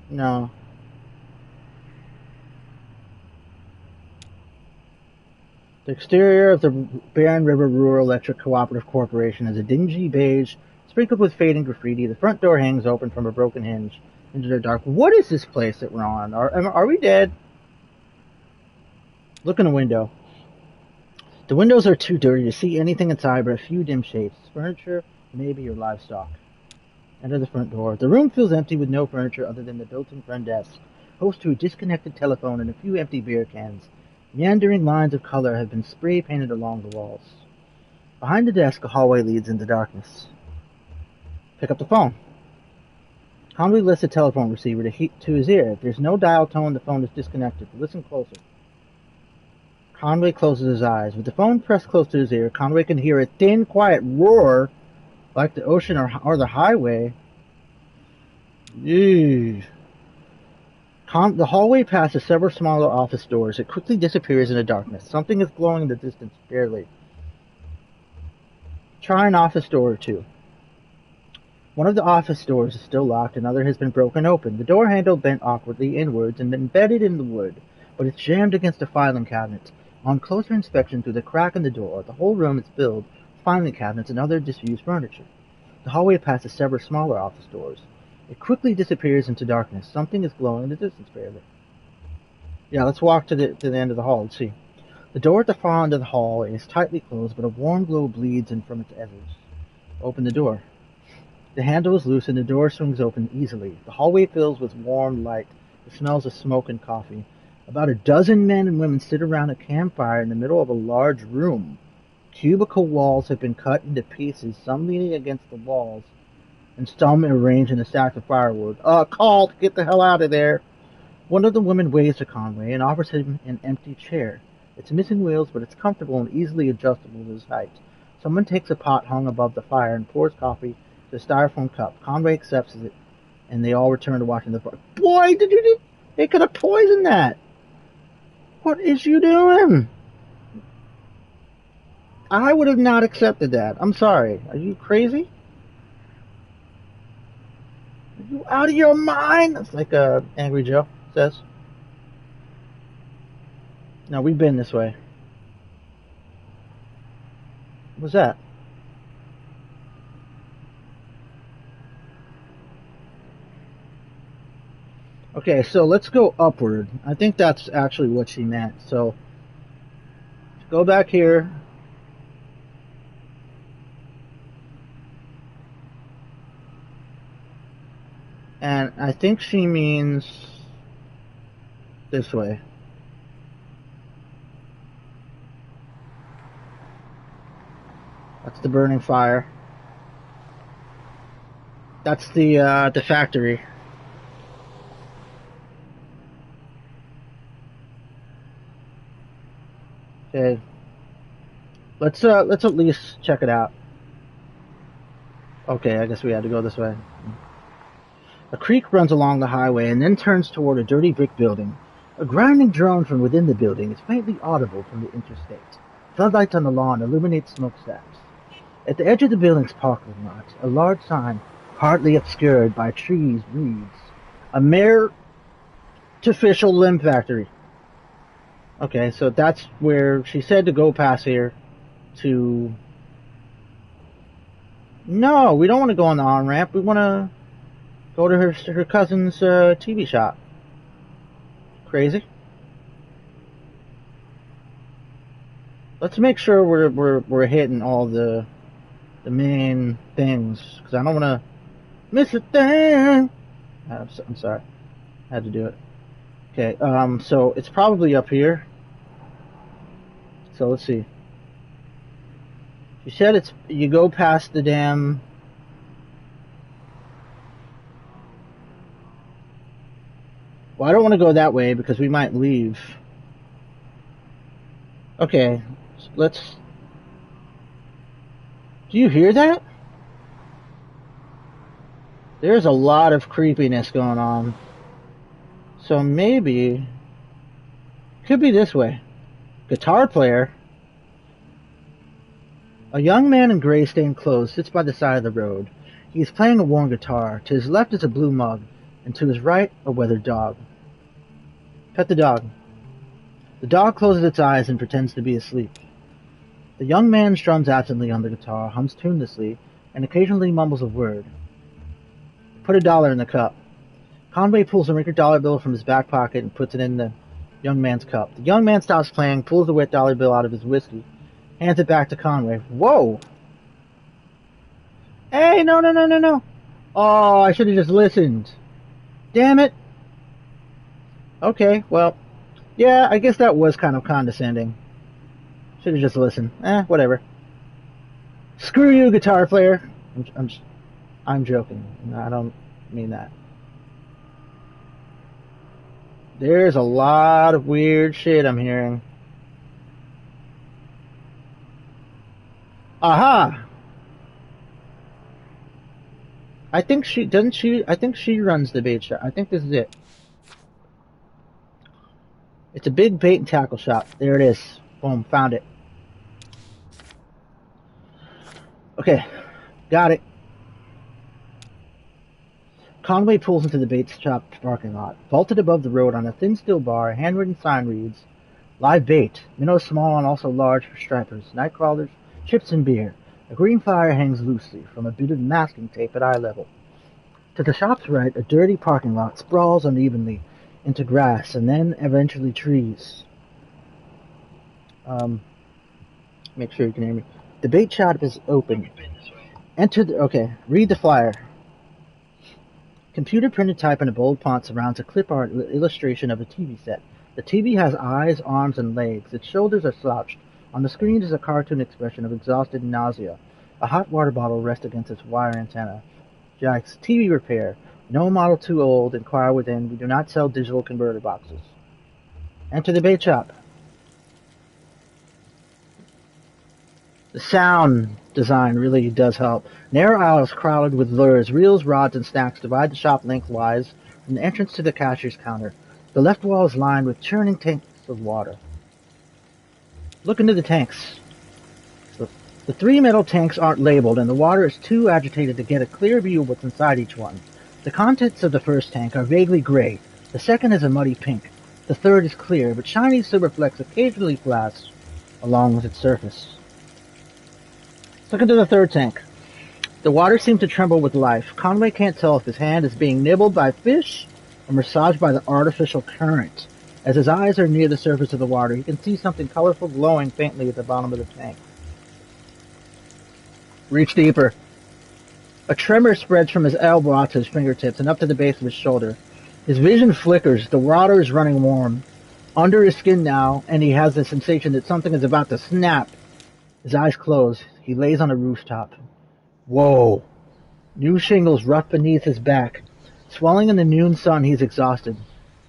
No. The exterior of the Barren River Rural Electric Cooperative Corporation is a dingy beige, sprinkled with fading graffiti. The front door hangs open from a broken hinge into the dark. What is this place that we're on? Are we dead? Look in the window. The windows are too dirty to see anything inside but a few dim shapes. Furniture, maybe, your livestock. Enter the front door. The room feels empty with no furniture other than the built-in front desk, host to a disconnected telephone and a few empty beer cans. Meandering lines of color have been spray-painted along the walls. Behind the desk, a hallway leads into darkness. Pick up the phone. Conway lifts the telephone receiver to his ear. If there's no dial tone, the phone is disconnected. Listen closer. Conway closes his eyes. With the phone pressed close to his ear, Conway can hear a thin, quiet roar like the ocean or the highway. Ew. The hallway passes several smaller office doors. It quickly disappears in the darkness. Something is glowing in the distance, barely. Try an office door or two. One of the office doors is still locked, another has been broken open. The door handle bent awkwardly inwards and embedded in the wood, but it's jammed against a filing cabinet. On closer inspection through the crack in the door, the whole room is filled with filing cabinets and other disused furniture. The hallway passes several smaller office doors. It quickly disappears into darkness. Something is glowing in the distance, barely. Yeah, let's walk to the end of the hall. Let's see. The door at the far end of the hall is tightly closed, but a warm glow bleeds in from its edges. Open the door. The handle is loose and the door swings open easily. The hallway fills with warm light. The smells of smoke and coffee. About a dozen men and women sit around a campfire in the middle of a large room. Cubicle walls have been cut into pieces, some leaning against the walls, and some arranged in a stack of firewood. Call to get the hell out of there. One of the women waves to Conway and offers him an empty chair. It's missing wheels, but it's comfortable and easily adjustable to his height. Someone takes a pot hung above the fire and pours coffee to a styrofoam cup. Conway accepts it, and they all return to watching the fire. Boy, they could have poisoned that. What is you doing? I would have not accepted that. I'm sorry. Are you crazy? Are you out of your mind? That's like Angry Joe says. No, we've been this way. What's that? Okay, so let's go upward. I think that's actually what she meant. So, go back here. And I think she means this way. That's the burning fire. That's the factory. Okay. Let's at least check it out. Okay, I guess we had to go this way. A creek runs along the highway and then turns toward a dirty brick building. A grinding drone from within the building is faintly audible from the interstate. Floodlights on the lawn illuminate smokestacks. At the edge of the building's parking lot, a large sign, partly obscured by trees, reads, "A artificial limb factory." Okay, so that's where she said to go past here to No, we don't want to go on the on-ramp. We want to go to her cousin's TV shop. Crazy. Let's make sure we're hitting all the main things, because I don't want to miss a thing. I'm sorry. I had to do it. Okay, so it's probably up here. So let's see. She said you go past the damn... Well, I don't want to go that way because we might leave. Okay, so let's... Do you hear that? There's a lot of creepiness going on. So maybe... Could be this way. Guitar player. A young man in gray stained clothes sits by the side of the road. He is playing a worn guitar. To his left is a blue mug, and to his right a weathered dog. Pet the dog. The dog closes its eyes and pretends to be asleep. The young man strums absently on the guitar, hums tunelessly, and occasionally mumbles a word. Put $1 in the cup. Conway pulls a wrinkled dollar bill from his back pocket and puts it in the young man's cup. The young man stops playing, pulls the wet dollar bill out of his whiskey, hands it back to Conway. Whoa! Hey, no. Oh, I should have just listened. Damn it. Okay, well, yeah, I guess that was kind of condescending. Should have just listened. Whatever. Screw you, guitar player. I'm joking. I don't mean that. There's a lot of weird shit I'm hearing. Aha! I think she runs the bait shop. I think this is it. It's a big bait and tackle shop. There it is. Boom, found it. Okay, got it. Conway pulls into the bait shop parking lot. Vaulted above the road on a thin steel bar, a handwritten sign reads, "Live bait. Minnows small and also large for stripers, night crawlers, chips and beer." A green flyer hangs loosely from a bit of masking tape at eye level. To the shop's right, a dirty parking lot sprawls unevenly into grass and then eventually trees. Make sure you can hear me. The bait shop is open. Read the flyer. Computer printed type in a bold font surrounds a clip art illustration of a TV set. The TV has eyes, arms, and legs. Its shoulders are slouched. On the screen is a cartoon expression of exhausted nausea. A hot water bottle rests against its wire antenna. Yikes. TV repair. No model too old. Inquire within. We do not sell digital converter boxes. Enter the bait shop. The sound design really does help. Narrow aisles crowded with lures, reels, rods, and snacks divide the shop lengthwise from the entrance to the cashier's counter. The left wall is lined with churning tanks of water. Look into the tanks. The 3 metal tanks aren't labeled, and the water is too agitated to get a clear view of what's inside each one. The contents of the first tank are vaguely gray. The second is a muddy pink. The third is clear, but shiny silver flecks occasionally flash along with its surface. Look into the third tank. The water seems to tremble with life. Conway can't tell if his hand is being nibbled by fish or massaged by the artificial current. As his eyes are near the surface of the water, he can see something colorful glowing faintly at the bottom of the tank. Reach deeper. A tremor spreads from his elbow out to his fingertips and up to the base of his shoulder. His vision flickers. The water is running warm under his skin now, and he has the sensation that something is about to snap. His eyes close. He lays on a rooftop. Whoa! New shingles rough beneath his back. Swelling in the noon sun, he's exhausted.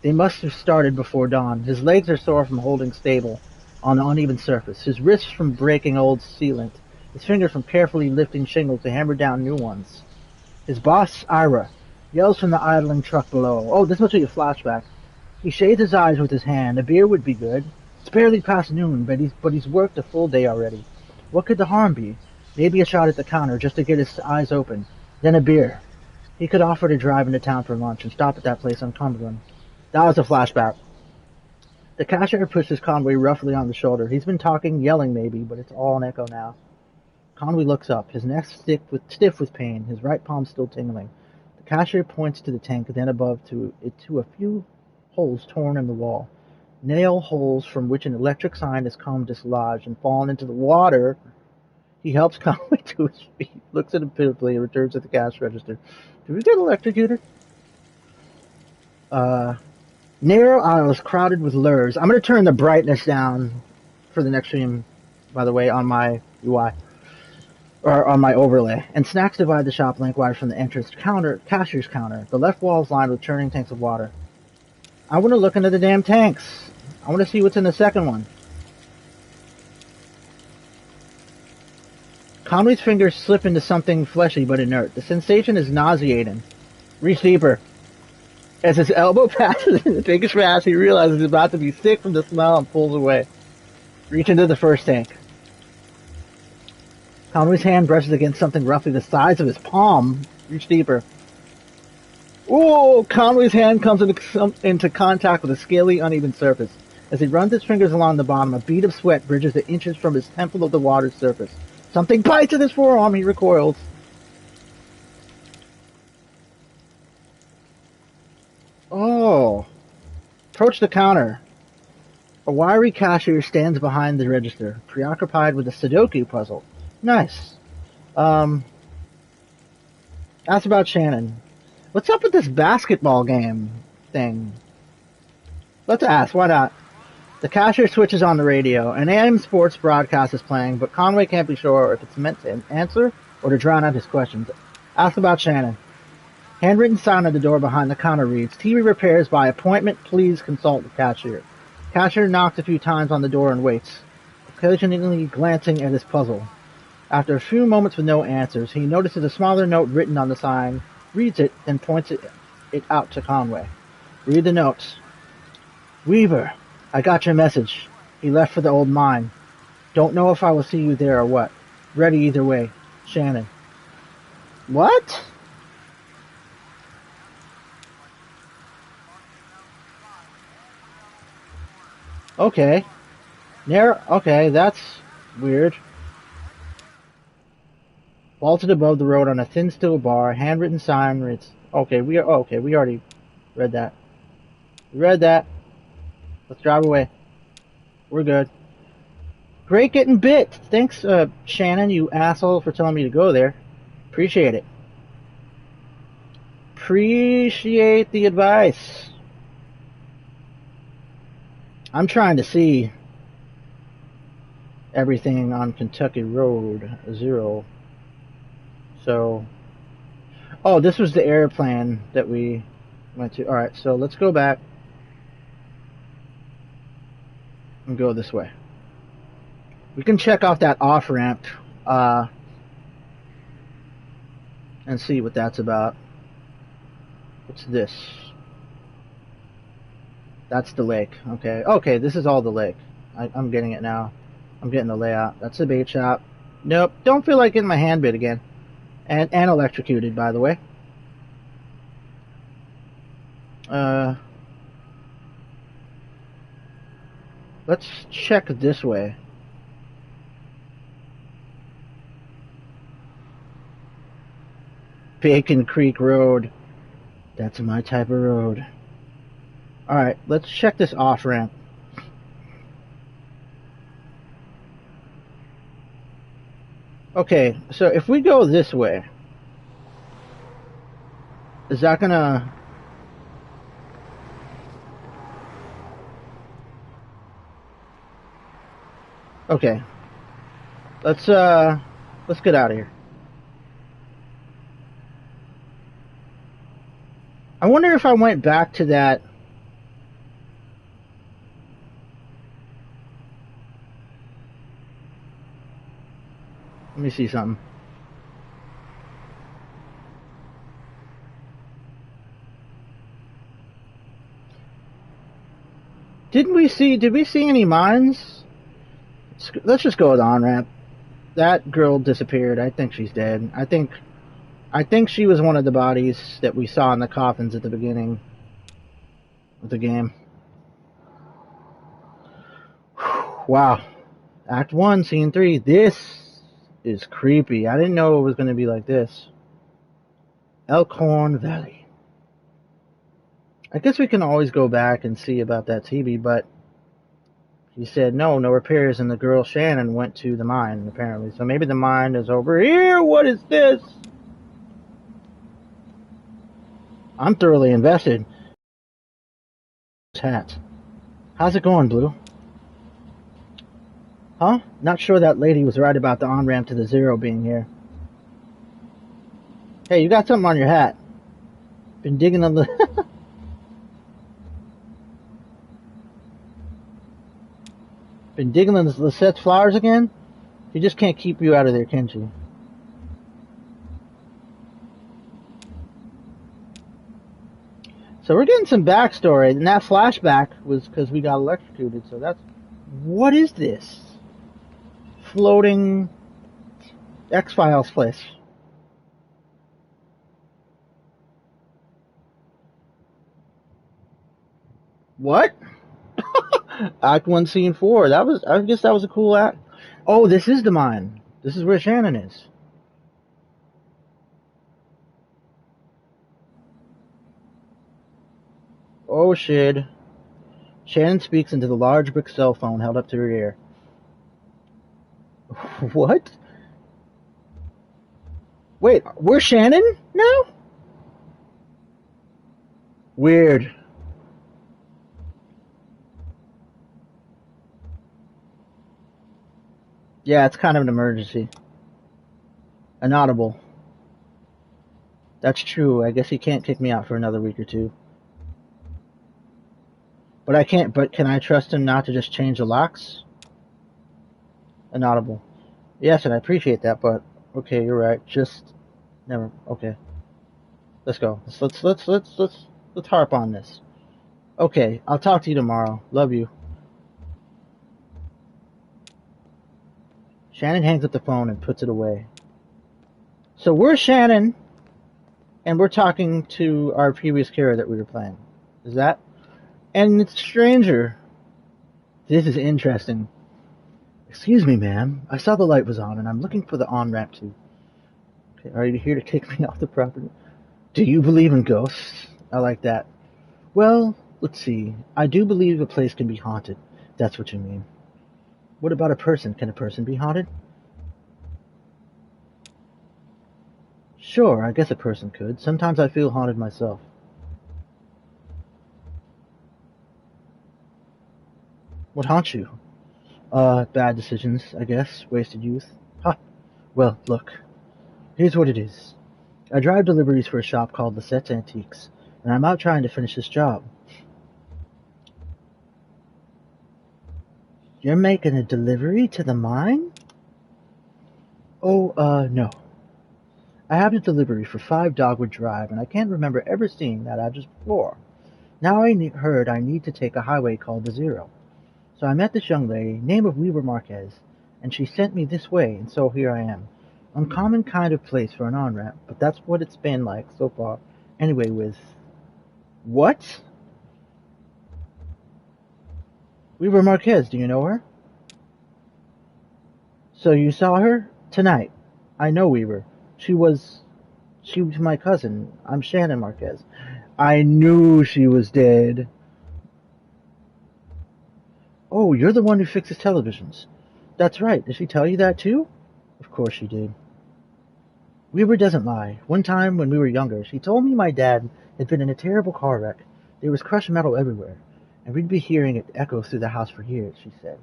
They must have started before dawn. His legs are sore from holding stable on the uneven surface. His wrists from breaking old sealant. His fingers from carefully lifting shingles to hammer down new ones. His boss, Ira, yells from the idling truck below. Oh, this must be a flashback. He shades his eyes with his hand. A beer would be good. It's barely past noon, but he's worked a full day already. What could the harm be? Maybe a shot at the counter just to get his eyes open. Then a beer. He could offer to drive into town for lunch and stop at that place on Cumberland. That was a flashback. The cashier pushes Conway roughly on the shoulder. He's been talking, yelling maybe, but it's all an echo now. Conway looks up, his neck stiff with pain, his right palm still tingling. The cashier points to the tank, then above to a few holes torn in the wall. Nail holes from which an electric sign has come dislodged and fallen into the water. He helps Conway to his feet, looks at him pitifully, and returns to the cash register. Did we get electrocuted? Narrow aisles crowded with lures. I'm going to turn the brightness down for the next stream, by the way, on my UI. Or on my overlay. And snacks divide the shop lengthwise from the entrance cashier's counter. The left wall is lined with churning tanks of water. I want to look into the damn tanks. I want to see what's in the second one. Conway's fingers slip into something fleshy but inert. The sensation is nauseating. Reach deeper. As his elbow passes in the pinkish mass, he realizes he's about to be sick from the smell and pulls away. Reach into the first tank. Conway's hand brushes against something roughly the size of his palm. Reach deeper. Oh! Conway's hand comes into contact with a scaly, uneven surface. As he runs his fingers along the bottom, a bead of sweat bridges the inches from his temple of the water's surface. Something bites at his forearm. He recoils. Oh. Approach the counter. A wiry cashier stands behind the register, preoccupied with a Sudoku puzzle. Nice. Ask about Shannon. What's up with this basketball game thing? Let's ask. Why not? The cashier switches on the radio. An AM sports broadcast is playing, but Conway can't be sure if it's meant to answer or to drown out his questions. Ask about Shannon. Handwritten sign on the door behind the counter reads, TV repairs by appointment, please consult the cashier. Cashier knocks a few times on the door and waits, occasionally glancing at his puzzle. After a few moments with no answers, he notices a smaller note written on the sign, reads it, then points it out to Conway. Read the notes. Weaver, I got your message. He left for the old mine. Don't know if I will see you there or what. Ready either way. Shannon. What? Okay. Okay, that's weird. Vaulted above the road on a thin steel bar, handwritten sign reads, okay, we already read that. We read that. Let's drive away. We're good. Great getting bit. Thanks, Shannon, you asshole, for telling me to go there. Appreciate it. Appreciate the advice. I'm trying to see everything on Kentucky Road 0. So, oh, this was the airplane that we went to. Alright, so let's go back and go this way. We can check off that off-ramp and see what that's about. What's this? That's the lake. Okay. Okay, this is all the lake. I'm getting it now. I'm getting the layout. That's the bait shop. Nope. Don't feel like getting my hand bit again. And electrocuted, by the way. Let's check this way. Bacon Creek Road. That's my type of road. Alright, let's check this off-ramp. Okay, so if we go this way, is that gonna... Okay. Let's get out of here. I wonder if I went back to that... Let me see something. Did we see any mines? Let's just go with the on-ramp. That girl disappeared. I think she's dead. I think she was one of the bodies that we saw in the coffins at the beginning of the game. Wow. Act 1, Scene 3. This is creepy. I didn't know it was going to be like this. Elkhorn Valley. I guess we can always go back and see about that TV, but he said no repairs, and the girl Shannon went to the mine, apparently. So maybe the mine is over here. What is this? I'm thoroughly invested. Hat. How's it going, Blue? Huh? Not sure that lady was right about the on-ramp to the Zero being here. Hey, you got something on your hat. Been digging on the... Been digging on Lisette's flowers again? She just can't keep you out of there, can she? So we're getting some backstory, and that flashback was because we got electrocuted, so that's... What is this? Floating X-Files place. What? Act 1, Scene 4. I guess that was a cool act. Oh, this is the mine. This is where Shannon is. Oh, shit. Shannon speaks into the large brick cell phone held up to her ear. What? Wait, we're Shannon now? Weird. Yeah, it's kind of an emergency. Inaudible. That's true. I guess he can't kick me out for another week or two. But can I trust him not to just change the locks? Inaudible. Yes, and I appreciate that, but okay, you're right. Just never. Okay. Let's go. Let's harp on this. Okay, I'll talk to you tomorrow. Love you. Shannon hangs up the phone and puts it away. So we're Shannon, and we're talking to our previous character that we were playing. Is that? And it's Stranger. This is interesting. Excuse me, ma'am. I saw the light was on, and I'm looking for the on-ramp too. Okay, are you here to kick me off the property? Do you believe in ghosts? I like that. Well, let's see. I do believe a place can be haunted. That's what you mean. What about a person? Can a person be haunted? Sure, I guess a person could. Sometimes I feel haunted myself. What haunts you? Bad decisions, I guess. Wasted youth. Ha! Well, look. Here's what it is. I drive deliveries for a shop called Lisette's Antiques, and I'm out trying to finish this job. You're making a delivery to the mine? Oh, no. I have a delivery for 5 Dogwood Drive, and I can't remember ever seeing that address before. Now I heard I need to take a highway called the Zero. So I met this young lady, name of Weaver Marquez, and she sent me this way, and so here I am. Uncommon kind of place for an on-ramp, but that's what it's been like so far. Anyway, with... What? Weaver Marquez, do you know her? So you saw her? Tonight. I know Weaver. She was my cousin. I'm Shannon Marquez. I knew she was dead. Oh, you're the one who fixes televisions. That's right. Did she tell you that too? Of course she did. Weaver doesn't lie. One time when we were younger, she told me my dad had been in a terrible car wreck. There was crushed metal everywhere, and we'd be hearing it echo through the house for years, she said.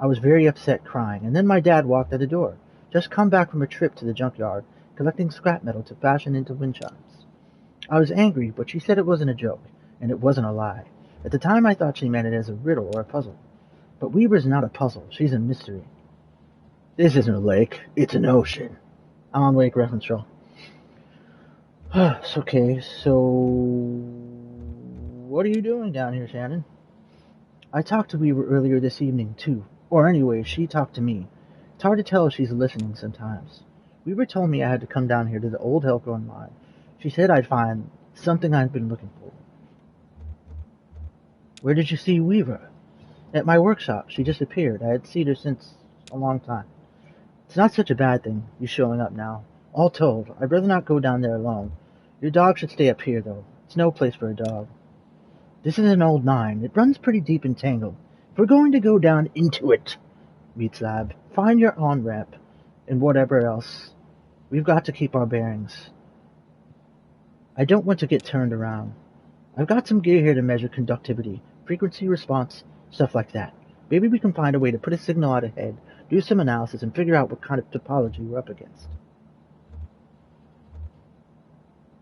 I was very upset, crying, and then my dad walked at the door, just come back from a trip to the junkyard, collecting scrap metal to fashion into wind chimes. I was angry, but she said it wasn't a joke, and it wasn't a lie. At the time I thought she meant it as a riddle or a puzzle. But Weaver's not a puzzle, she's a mystery. This isn't a lake, it's an ocean. Alan Wake reference show. Okay, so... What are you doing down here, Shannon? I talked to Weaver earlier this evening, too. Or anyway, she talked to me. It's hard to tell if she's listening sometimes. Weaver told me I had to come down here to the old ELKHORN mine. She said I'd find something I'd been looking for. Where did you see Weaver? At my workshop. She disappeared. I had seen her since a long time. It's not such a bad thing, you showing up now. All told, I'd rather not go down there alone. Your dog should stay up here, though. It's no place for a dog. This is an old mine. It runs pretty deep and tangled. If we're going to go down into it, meet Slab, find your on-ramp and whatever else. We've got to keep our bearings. I don't want to get turned around. I've got some gear here to measure conductivity, frequency response, stuff like that. Maybe we can find a way to put a signal out ahead, do some analysis, and figure out what kind of topology we're up against.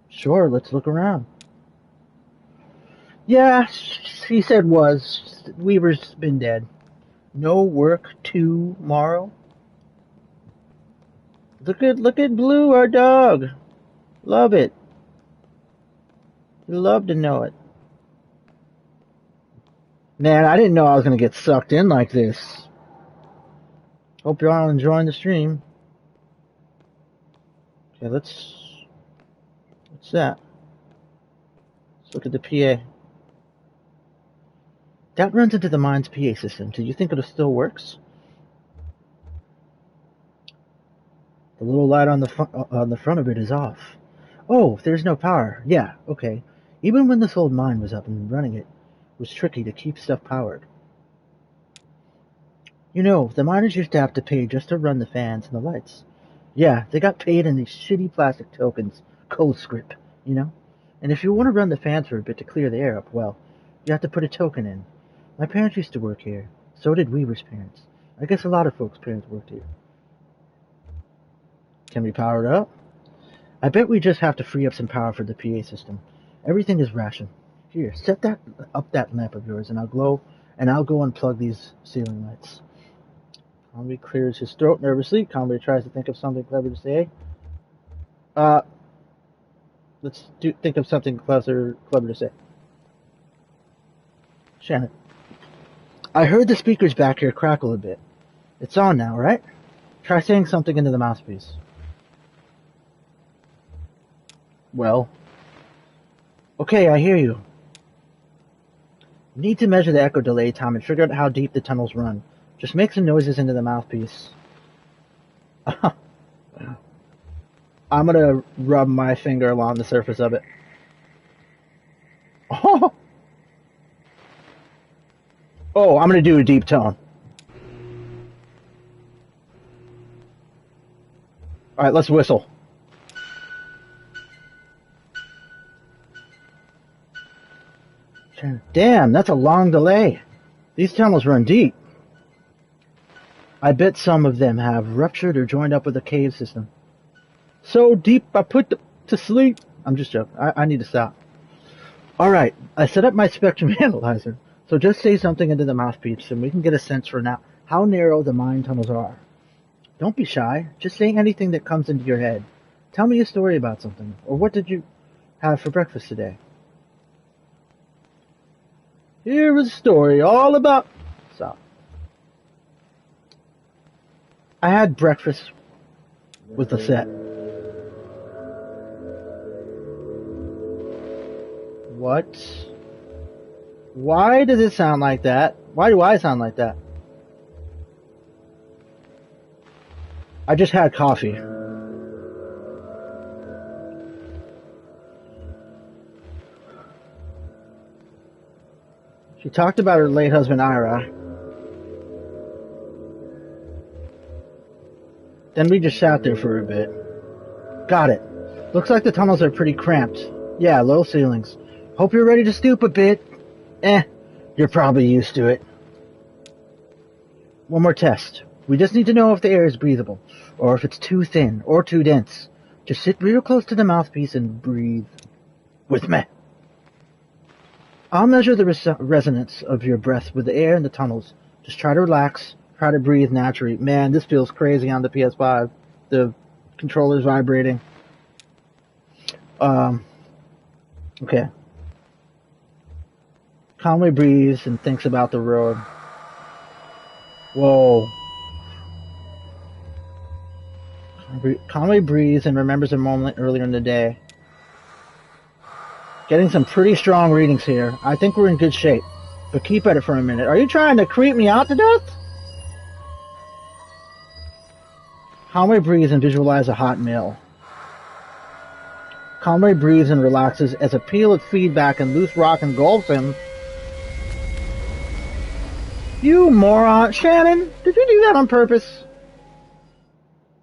Sure, let's look around. Yeah, he said was. Weaver's been dead. No work tomorrow. Look at Blue, our dog. Love it. You love to know it. Man, I didn't know I was gonna get sucked in like this. Hope you're all enjoying the stream. Okay, what's that? Let's look at the PA. That runs into the mine's PA system. Do you think it still works? The little light on the front of it is off. Oh, there's no power. Yeah, okay. Even when this old mine was up and running, it was tricky to keep stuff powered. You know, the miners used to have to pay just to run the fans and the lights. Yeah, they got paid in these shitty plastic tokens, code script, you know? And if you want to run the fans for a bit to clear the air up, well, you have to put a token in. My parents used to work here. So did Weaver's parents. I guess a lot of folks' parents worked here. Can we power it up? I bet we just have to free up some power for the PA system. Everything is rationed. Here, set that lamp of yours, and I'll go unplug these ceiling lights. Conway clears his throat nervously. Conway tries to think of something clever to say. Think of something clever to say. Shannon. I heard the speakers back here crackle a bit. It's on now, right? Try saying something into the mouthpiece. Well. Okay, I hear you. Need to measure the echo delay time and figure out how deep the tunnels run. Just make some noises into the mouthpiece. I'm gonna rub my finger along the surface of it. Oh, I'm gonna do a deep tone. Alright, let's whistle. Damn, that's a long delay. These tunnels run deep. I bet some of them have ruptured or joined up with a cave system. So deep I put them to sleep. I'm just joking. I need to stop. Alright, I set up my spectrum analyzer. So just say something into the mouthpiece and we can get a sense for now how narrow the mine tunnels are. Don't be shy. Just say anything that comes into your head. Tell me a story about something. Or what did you have for breakfast today? Here was a story all about... Stop. I had breakfast with the set. What? Why does it sound like that? Why do I sound like that? I just had coffee. She talked about her late husband, Ira. Then we just sat there for a bit. Got it. Looks like the tunnels are pretty cramped. Yeah, low ceilings. Hope you're ready to stoop a bit. You're probably used to it. One more test. We just need to know if the air is breathable, or if it's too thin, or too dense. Just sit real close to the mouthpiece and breathe. With me. I'll measure the resonance of your breath with the air in the tunnels. Just try to relax, try to breathe naturally. Man, this feels crazy on the PS5. The controller's vibrating. Okay. Calmly breathes and thinks about the road. Whoa. Calmly breathes and remembers a moment earlier in the day. Getting some pretty strong readings here. I think we're in good shape. But keep at it for a minute. Are you trying to creep me out to death? Conway breathes and visualizes a hot meal. Conway breathes and relaxes as a peal of feedback and loose rock engulfs him. You moron! Shannon, did you do that on purpose?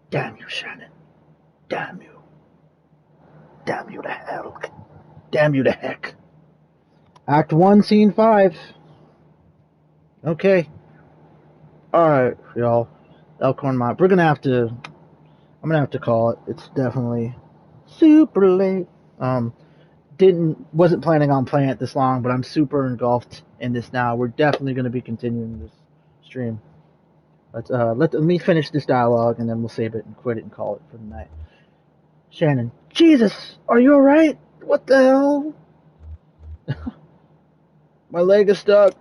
Damn you, Shannon. Damn you. Damn you to hell. Damn you to heck. Act 1, Scene 5. Okay. Alright, y'all. Elkhorn Mine. I'm gonna have to call it. It's definitely super late. Wasn't planning on playing it this long, but I'm super engulfed in this now. We're definitely gonna be continuing this stream. Let me finish this dialogue and then we'll save it and quit it and call it for the night. Shannon, Jesus, are you alright? What the hell? My leg is stuck.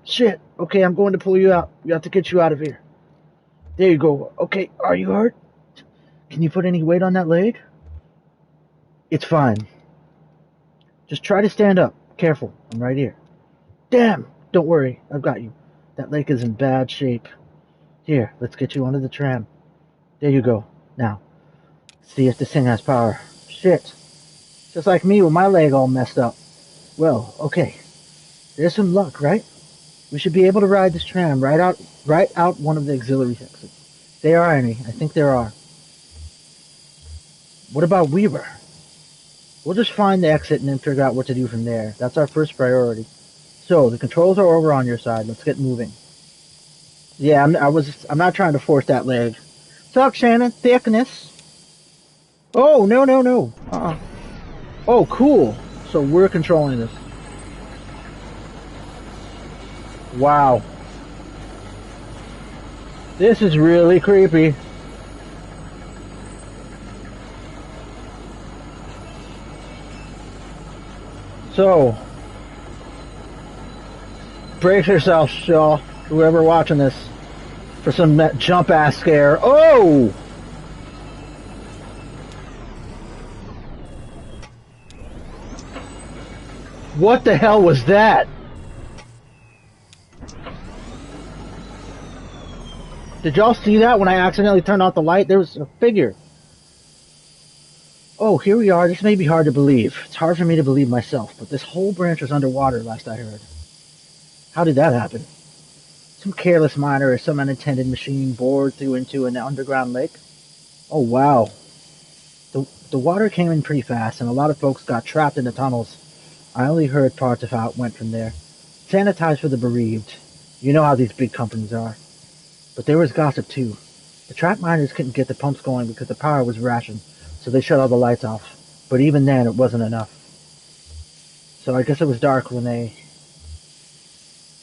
Shit. Okay, I'm going to pull you out. We have to get you out of here. There you go. Okay, are you hurt? Can you put any weight on that leg? It's fine. Just try to stand up. Careful, I'm right here. Damn! Don't worry, I've got you. That leg is in bad shape. Here, let's get you onto the tram. There you go. Now, see if this thing has power. Shit. Just like me with my leg all messed up. Well, okay. There's some luck, right? We should be able to ride this tram right out one of the auxiliary exits. If there are any. I think there are. What about Weaver? We'll just find the exit and then figure out what to do from there. That's our first priority. So, the controls are over on your side. Let's get moving. Yeah, I'm not trying to force that leg. Suck, Shannon. Thickness. Oh, no. Oh, cool. So we're controlling this. Wow. This is really creepy. So, brace yourself, Shaw, whoever watching this, for some jump-ass scare. Oh! What the hell was that? Did y'all see that when I accidentally turned off the light? There was a figure. Oh, here we are. This may be hard to believe. It's hard for me to believe myself, but this whole branch was underwater last I heard. How did that happen? Some careless miner or some unattended machine bored through into an underground lake? Oh, wow. The water came in pretty fast, and a lot of folks got trapped in the tunnels. I only heard parts of how it went from there. Sanitized for the bereaved. You know how these big companies are. But there was gossip, too. The trapped miners couldn't get the pumps going because the power was rationed, so they shut all the lights off. But even then, it wasn't enough. So I guess it was dark when they...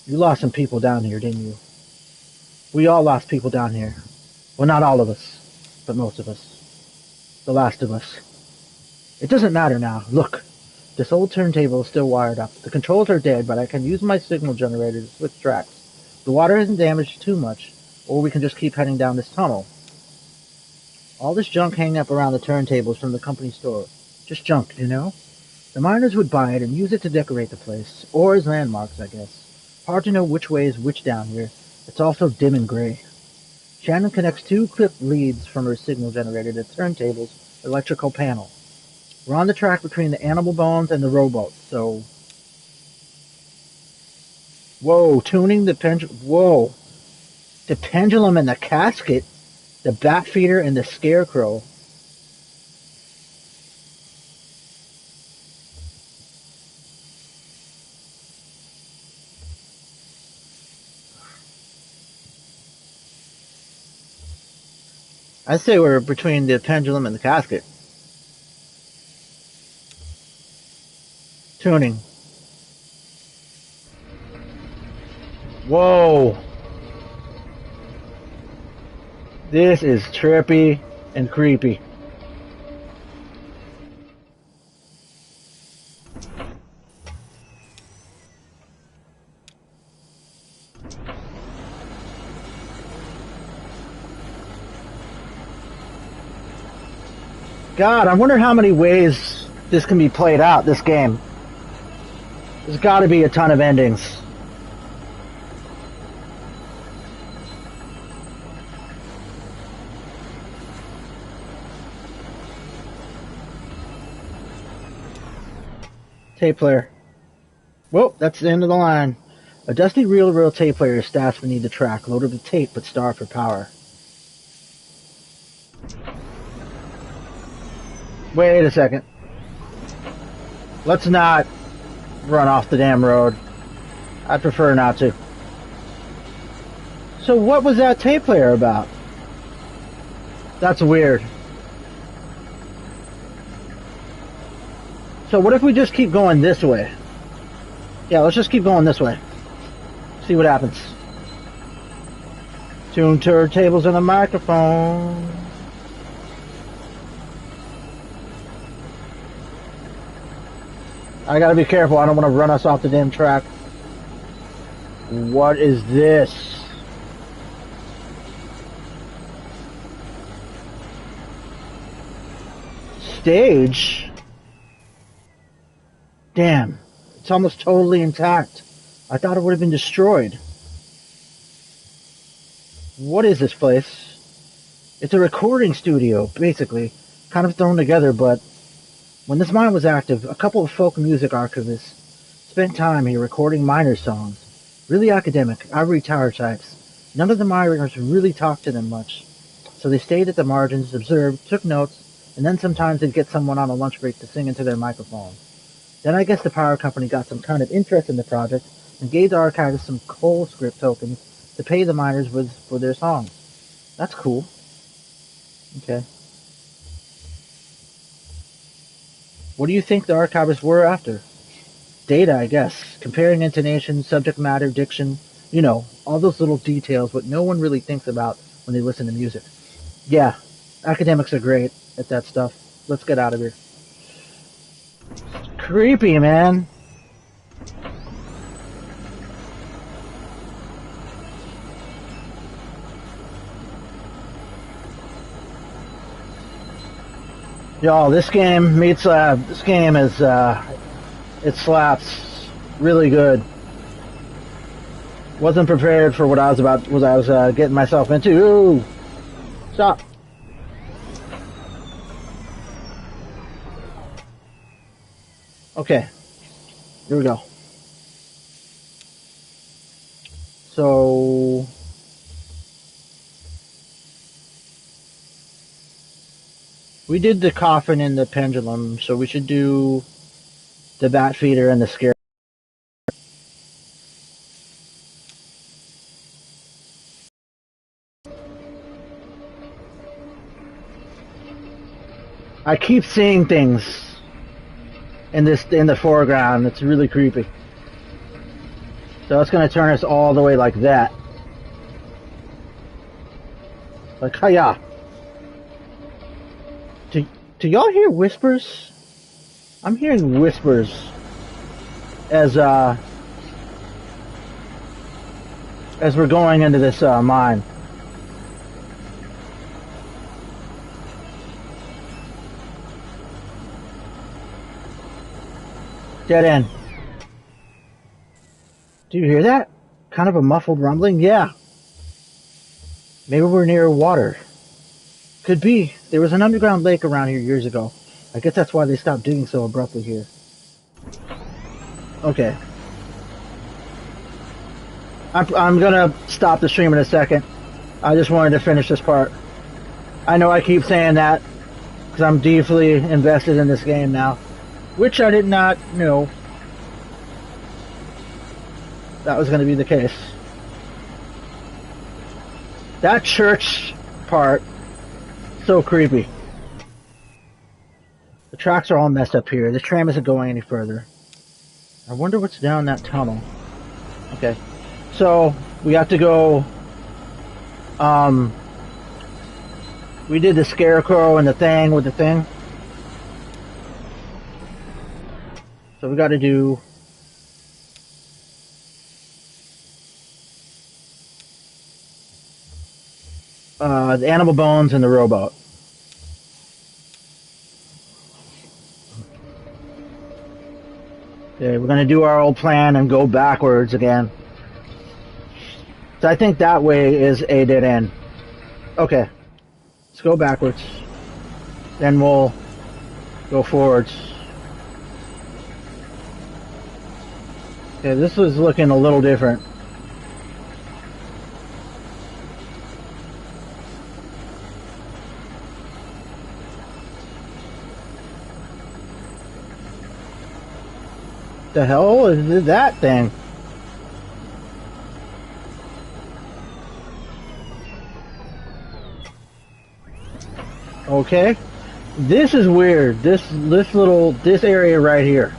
You lost some people down here, didn't you? We all lost people down here. Well, not all of us, but most of us. The last of us. It doesn't matter now. Look, this old turntable is still wired up. The controls are dead, but I can use my signal generator to switch tracks. The water isn't damaged too much, or we can just keep heading down this tunnel. All this junk hanging up around the turntables from the company store. Just junk, you know? The miners would buy it and use it to decorate the place, or as landmarks, I guess. Hard to know which way is which down here. It's also dim and gray. Shannon connects two clipped leads from her signal generator to the turntable's electrical panel. We're on the track between the animal bones and the rowboat, so... Whoa, tuning the pendulum... Whoa. The pendulum and the casket, the bat feeder and the scarecrow. I'd say we're between the pendulum and the casket. Tuning. Whoa. This is trippy and creepy. God, I wonder how many ways this can be played out, this game. There's got to be a ton of endings. Tape player. Whoa, that's the end of the line. A dusty reel-to-reel tape player is stashed beneath the track, loaded with tape but starved for power. Wait a second. Let's not run off the damn road. I'd prefer not to. So what was that tape player about? That's weird. So what if we just keep going this way? Yeah, let's just keep going this way. See what happens. Tune turntables and a microphone. I gotta be careful, I don't want to run us off the damn track. What is this? Stage? Damn, it's almost totally intact. I thought it would have been destroyed. What is this place? It's a recording studio, basically. Kind of thrown together, but when this mine was active, a couple of folk music archivists spent time here recording miner songs. Really academic, ivory tower types. None of the miners really talked to them much, so they stayed at the margins, observed, took notes, and then sometimes they'd get someone on a lunch break to sing into their microphone. Then I guess the power company got some kind of interest in the project and gave the archivists some coal script tokens to pay the miners with for their songs. That's cool. Okay. What do you think the archivists were after? Data, I guess. Comparing intonation, subject matter, diction. You know, all those little details what no one really thinks about when they listen to music. Yeah, academics are great at that stuff. Let's get out of here. Creepy, man. Y'all, this game meets Slab. This game is it slaps really good. Wasn't prepared for what I was getting myself into. Ooh. Stop. Okay. Here we go. So we did the coffin and the pendulum, so we should do the bat feeder and the scare. I keep seeing things in the foreground. It's really creepy. So it's going to turn us all the way like that. Like, hiya. Do y'all hear whispers? I'm hearing whispers as we're going into this mine. Dead end. Do you hear that? Kind of a muffled rumbling? Yeah. Maybe we're near water. Could be. There was an underground lake around here years ago. I guess that's why they stopped digging so abruptly here. Okay. I'm gonna stop the stream in a second. I just wanted to finish this part. I know I keep saying that because I'm deeply invested in this game now. Which I did not know that was going to be the case. That church part, so creepy. The tracks are all messed up here. This tram isn't going any further. I wonder what's down that tunnel. Okay, so we have to go. We did the scarecrow and the thing with the thing. So we got to do the animal bones and the rowboat. Okay, we're going to do our old plan and go backwards again. So I think that way is a dead end. Okay, let's go backwards. Then we'll go forwards. Okay, this was looking a little different. The hell is that thing? Okay. This is weird. This area right here.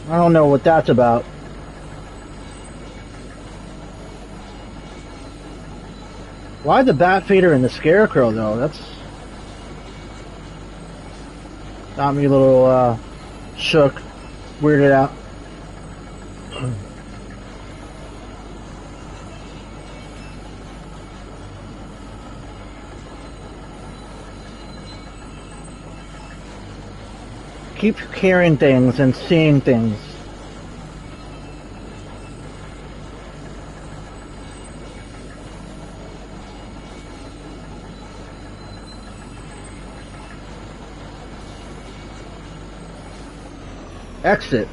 I don't know what that's about. Why the bat feeder and the scarecrow though? That's got me a little shook, weirded out. Keep hearing things and seeing things. Exit.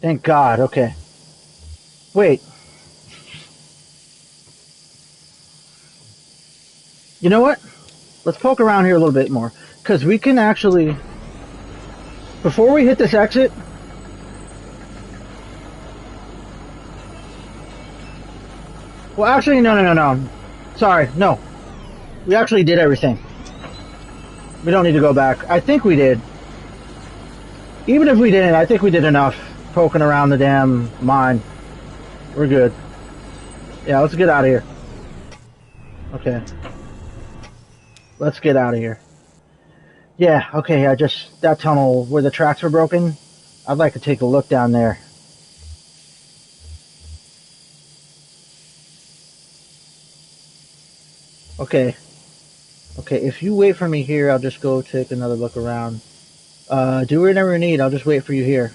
Thank God, okay. Wait. You know what? Let's poke around here a little bit more. Because we can actually, before we hit this exit, well actually no. Sorry, no. We actually did everything. We don't need to go back. I think we did. Even if we didn't, I think we did enough poking around the damn mine. We're good. Yeah, let's get out of here. Okay. Let's get out of here. Yeah, okay, that tunnel where the tracks were broken, I'd like to take a look down there. Okay. Okay, if you wait for me here, I'll just go take another look around. Do whatever you need, I'll just wait for you here.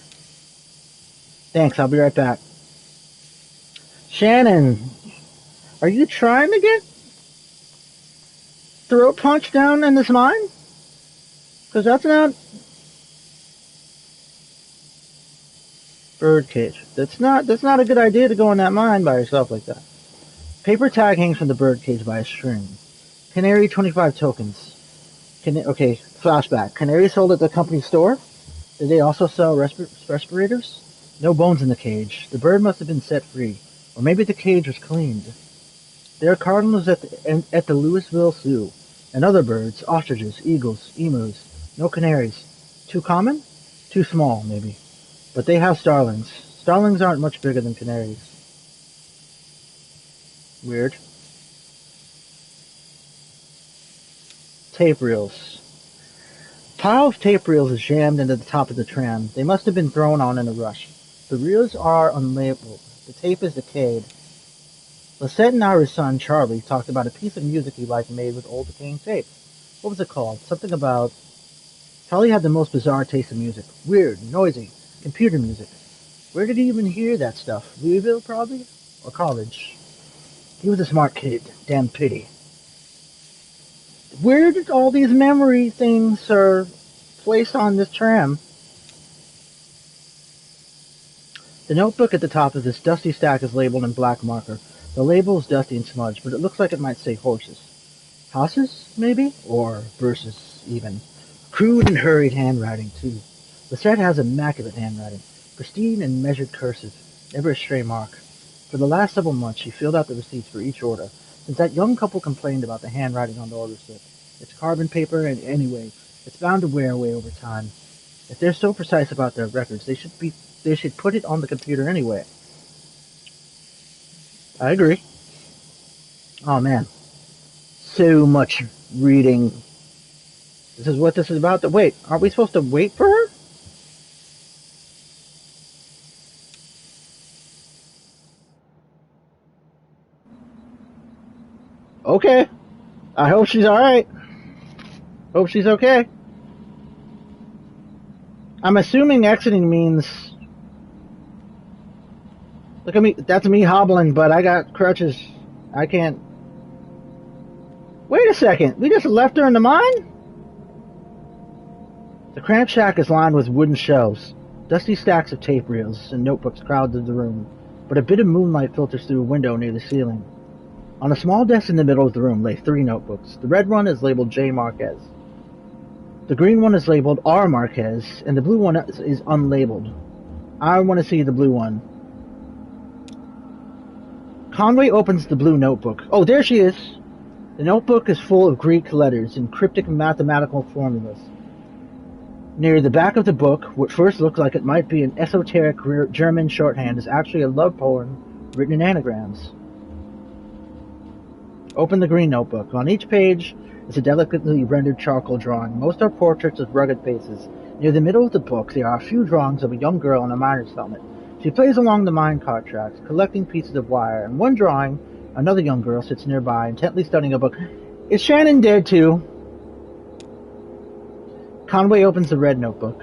Thanks, I'll be right back. Shannon, are you trying to get throat punched down in this mine? Because that's not... Birdcage. That's not a good idea to go in that mine by yourself like that. Paper tag hangs from the birdcage by a string. Canary 25 tokens. Okay, flashback. Canary sold at the company store? Did they also sell respirators? No bones in the cage. The bird must have been set free. Or maybe the cage was cleaned. There are cardinals at the Louisville Zoo. And other birds, ostriches, eagles, emus. No canaries. Too common? Too small, maybe. But they have starlings. Starlings aren't much bigger than canaries. Weird. Tape reels. Pile of tape reels is jammed into the top of the tram. They must have been thrown on in a rush. The reels are unlabeled. The tape is decayed. Lisette and our son, Charlie, talked about a piece of music he liked made with old decaying tape. What was it called? Something about... Charlie had the most bizarre taste in music. Weird, noisy, computer music. Where did he even hear that stuff? Louisville, probably? Or college? He was a smart kid. Damn pity. Where did all these memory things are placed on this tram? The notebook at the top of this dusty stack is labeled in black marker. The label is dusty and smudged, but it looks like it might say horses. Houses, maybe? Or verses, even. Crude and hurried handwriting, too. Lisette has immaculate handwriting. Pristine and measured cursive. Never a stray mark. For the last several months, she filled out the receipts for each order. Since that young couple complained about the handwriting on the order slip. It's carbon paper, and anyway, it's bound to wear away over time. If they're so precise about their records, they should put it on the computer anyway. I agree. Oh man. So much reading. This is what this is about. Wait, aren't we supposed to wait for her? Okay. I hope she's alright. Hope she's okay. I'm assuming exiting means... Look at me. That's me hobbling, but I got crutches. I can't... Wait a second. We just left her in the mine? The cramped shack is lined with wooden shelves. Dusty stacks of tape reels and notebooks crowd the room, but a bit of moonlight filters through a window near the ceiling. On a small desk in the middle of the room lay 3 notebooks. The red one is labeled J. Marquez. The green one is labeled R. Marquez, and the blue one is unlabeled. I want to see the blue one. Conway opens the blue notebook. Oh, there she is! The notebook is full of Greek letters and cryptic mathematical formulas. Near the back of the book, what first looked like it might be an esoteric German shorthand is actually a love poem written in anagrams. Open the green notebook. On each page is a delicately rendered charcoal drawing. Most are portraits with rugged faces. Near the middle of the book, there are a few drawings of a young girl in a miner's helmet. She plays along the minecart tracks, collecting pieces of wire. In one drawing, another young girl sits nearby, intently studying a book. Is Shannon dead too? Conway opens the red notebook.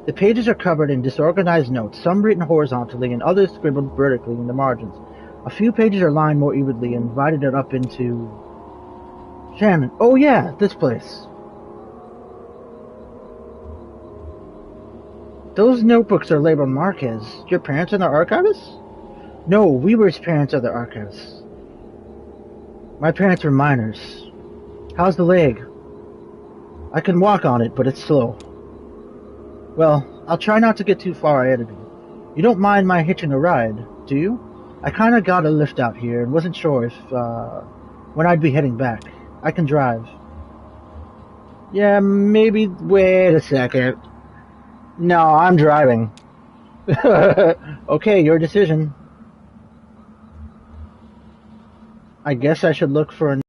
The pages are covered in disorganized notes, some written horizontally and others scribbled vertically in the margins. A few pages are lined more evenly and divided it up into... Shannon. Oh yeah, this place. Those notebooks are labeled Marquez. Your parents are the archivists? No, Weaver's parents are the archivists. My parents were miners. How's the leg? I can walk on it, but it's slow. Well, I'll try not to get too far ahead of you. You don't mind my hitching a ride, do you? I kinda got a lift out here and wasn't sure if, when I'd be heading back. I can drive. Yeah, maybe... Wait a second. No, I'm driving. Okay, your decision. I guess I should look for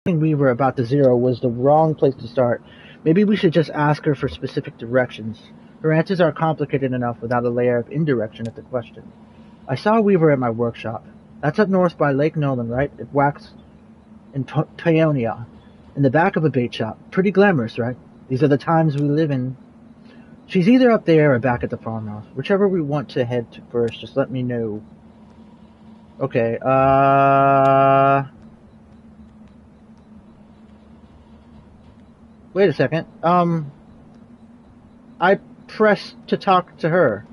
we were about to zero was the wrong place to start. Maybe we should just ask her for specific directions. Her answers are complicated enough without a layer of indirection at the question. I saw Weaver at my workshop. That's up north by Lake Nolan, right? It waxed in Paonia, in the back of a bait shop. Pretty glamorous, right? These are the times we live in. She's either up there or back at the farmhouse. Whichever we want to head to first, just let me know. Okay, wait a second. I pressed to talk to her.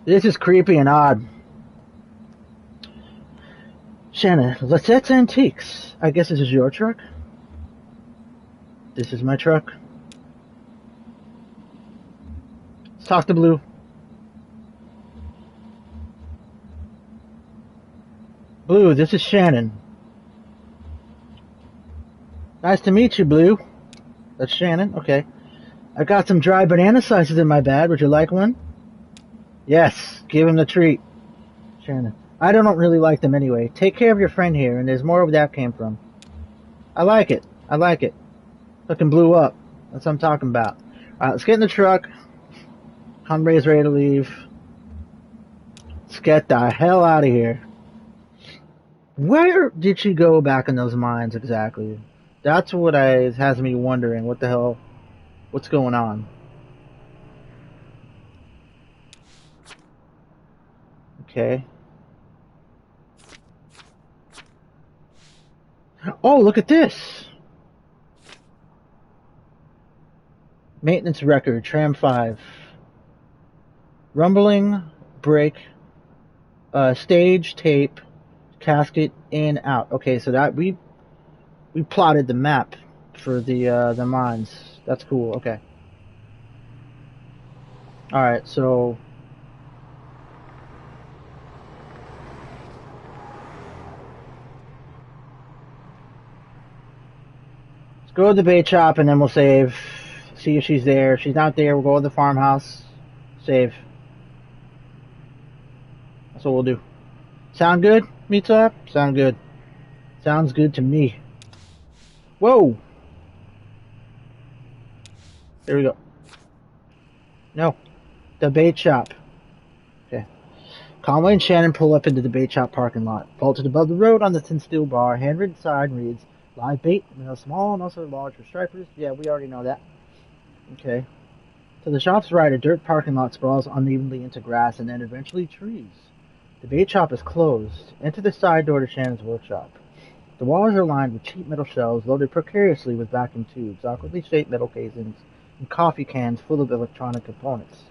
This is creepy and odd. Shannon, Lisette's Antiques. I guess this is your truck? This is my truck. Let's talk to Blue. Blue, this is Shannon. Nice to meet you, Blue. That's Shannon, okay. I got some dry banana slices in my bag. Would you like one? Yes, give him the treat. Shannon. I don't really like them anyway. Take care of your friend here, and there's more where that came from. I like it. I like it. Looking blew up. That's what I'm talking about. Alright, let's get in the truck. Conway's ready to leave. Let's get the hell out of here. Where did she go back in those mines exactly? That's what has me wondering. What the hell? What's going on? Okay. Oh, look at this! Maintenance record, Tram 5. Rumbling, brake, stage, tape, casket, in, out. Okay, so that we plotted the map for the mines. That's cool, okay. Alright, so... go to the bait shop and then we'll save. See if she's there. If she's not there, we'll go to the farmhouse. Save. That's what we'll do. Sound good, Meatslab? Sound good. Sounds good to me. Whoa! There we go. No. The bait shop. Okay. Conway and Shannon pull up into the bait shop parking lot. Vaulted above the road on the thin steel bar, handwritten sign reads, live bait, small and also large for stripers. Yeah, we already know that. Okay. To the shop's right, a dirt parking lot sprawls unevenly into grass and then eventually trees. The bait shop is closed. Enter the side door to Shannon's workshop. The walls are lined with cheap metal shelves loaded precariously with vacuum tubes, awkwardly shaped metal casings, and coffee cans full of electronic components.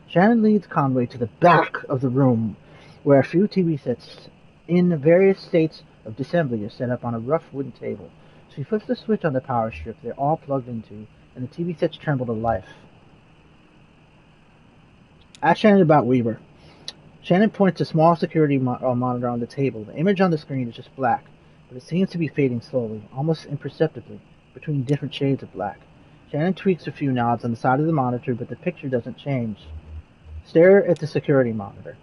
Shannon leads Conway to the back of the room, where a few TV sets in various states of disassembly are set up on a rough wooden table. She flips the switch on the power strip they're all plugged into, and the TV sets tremble to life. Ask Shannon about Weaver. Shannon points to a small security monitor on the table. The image on the screen is just black, but it seems to be fading slowly, almost imperceptibly, between different shades of black. Shannon tweaks a few knobs on the side of the monitor, but the picture doesn't change. Stare at the security monitor.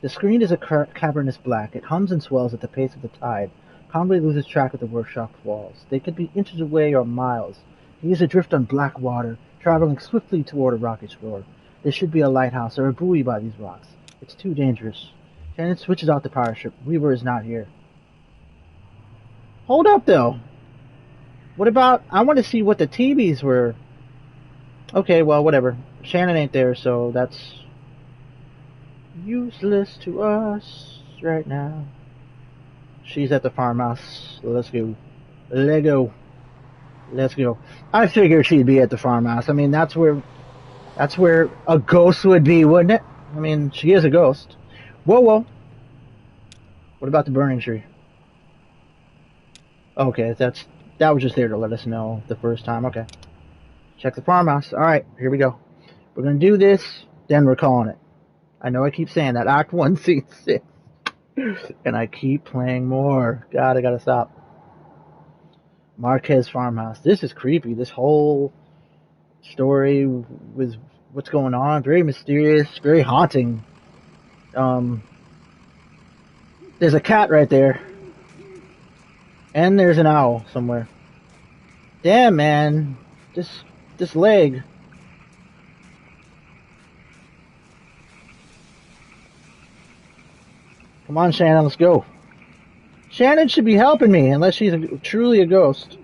The screen is a cavernous black. It hums and swells at the pace of the tide. Conway loses track of the workshop walls. They could be inches away or miles. He is adrift on black water, traveling swiftly toward a rocky shore. There should be a lighthouse or a buoy by these rocks. It's too dangerous. Shannon switches out the power strip. Weaver is not here. Hold up, though. What about... I want to see what the TVs were. Okay, well, whatever. Shannon ain't there, so that's useless to us right now. She's at the farmhouse. Let's go. Lego. Let's go. I figured she'd be at the farmhouse. I mean, that's where a ghost would be, wouldn't it? I mean, she is a ghost. Whoa, whoa. What about the burning tree? Okay, that was just there to let us know the first time. Okay. Check the farmhouse. Alright, here we go. We're going to do this, then we're calling it. I know I keep saying that. Act 1, Scene 6. And I keep playing more. God, I gotta stop. MÁRQUEZ farmhouse. This is creepy. This whole story with what's going on. Very mysterious, very haunting. There's a cat right there. And there's an owl somewhere. Damn, man. This leg. Come on, Shannon, let's go. Shannon should be helping me, unless she's truly a ghost.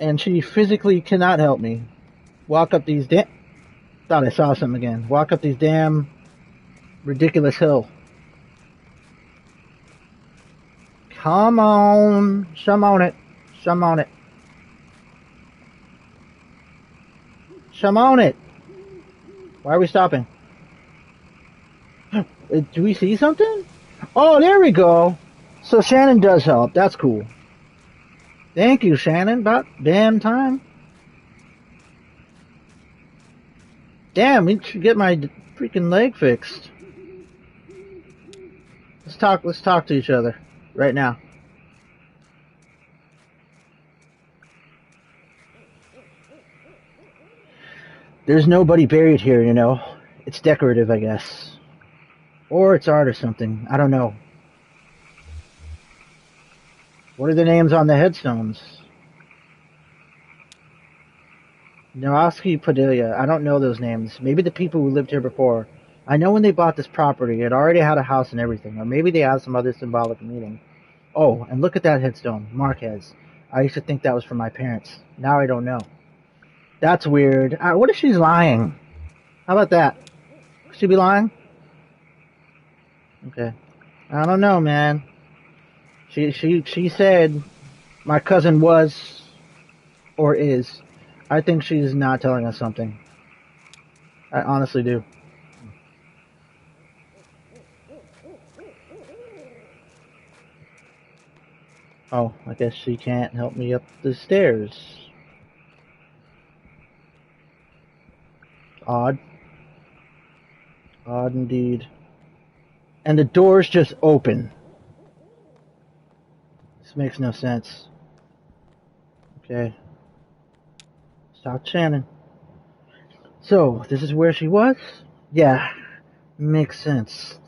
And she physically cannot help me. Walk up these damn... Thought I saw something again. Walk up these damn... ridiculous hill. Come on. Some on it. Some on it. Some on it. Why are we stopping? Do we see something? Oh, there we go. So Shannon does help. That's cool. Thank you, Shannon. About damn time. Damn, we should get my freaking leg fixed. Let's talk to each other right now. There's nobody buried here, you know. It's decorative, I guess. Or it's art or something. I don't know. What are the names on the headstones? Nowosky Padilla. I don't know those names. Maybe the people who lived here before. I know when they bought this property, it already had a house and everything. Or maybe they had some other symbolic meaning. Oh, and look at that headstone. MÁRQUEZ. I used to think that was for my parents. Now I don't know. That's weird. What if she's lying? How about that? Could she be lying? Okay. I don't know, man. She said my cousin was or is. I think she's not telling us something. I honestly do. Oh, I guess she can't help me up the stairs. Odd. Odd indeed. And the doors just open. This makes no sense. Okay. Stop Shannon. So, this is where she was? Yeah, makes sense.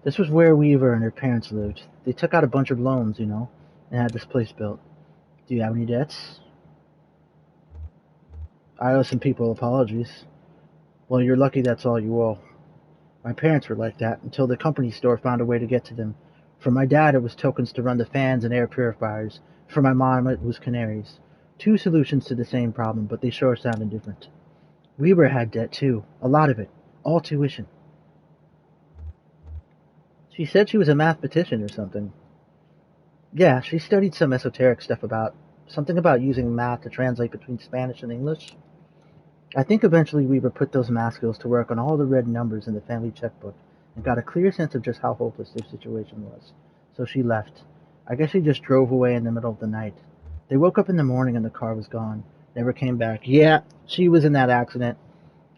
This was where Weaver and her parents lived. They took out a bunch of loans, you know, and had this place built. Do you have any debts? I owe some people apologies. Well, you're lucky that's all you owe. My parents were like that until the company store found a way to get to them. For my dad, it was tokens to run the fans and air purifiers. For my mom, it was canaries. Two solutions to the same problem, but they sure sounded different. Weaver had debt too, a lot of it, all tuition. She said she was a mathematician or something. Yeah, she studied some esoteric stuff about something about using math to translate between Spanish and English. I think eventually Weaver put those math skills to work on all the red numbers in the family checkbook and got a clear sense of just how hopeless their situation was. So she left. I guess she just drove away in the middle of the night. They woke up in the morning and the car was gone. Never came back. Yeah, she was in that accident.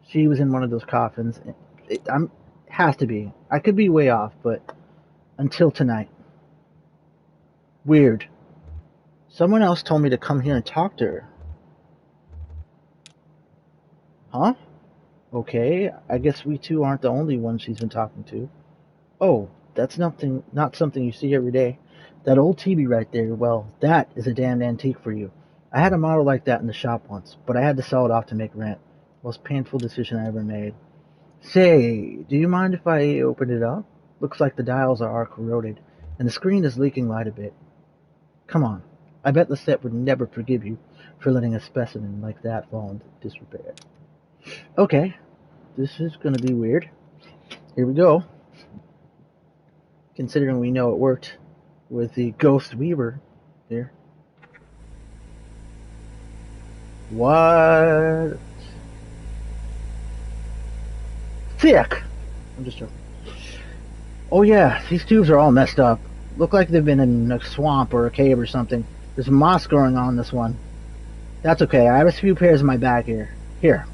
She was in one of those coffins. Has to be. I could be way off, but until tonight. Weird. Someone else told me to come here and talk to her. Huh? Okay, I guess we two aren't the only ones she's been talking to. Oh, that's not something you see every day. That old TV right there, well, that is a damned antique for you. I had a model like that in the shop once, but I had to sell it off to make rent. Most painful decision I ever made. Say, do you mind if I open it up? Looks like the dials are corroded, and the screen is leaking light a bit. Come on. I bet the set would never forgive you for letting a specimen like that fall into disrepair. Okay, this is going to be weird. Here we go. Considering we know it worked with the Ghost Weaver here. What? Thick! I'm just joking. Oh yeah, these tubes are all messed up. Look like they've been in a swamp or a cave or something. There's moss growing on this one. That's okay, I have a few pairs in my bag here. Here,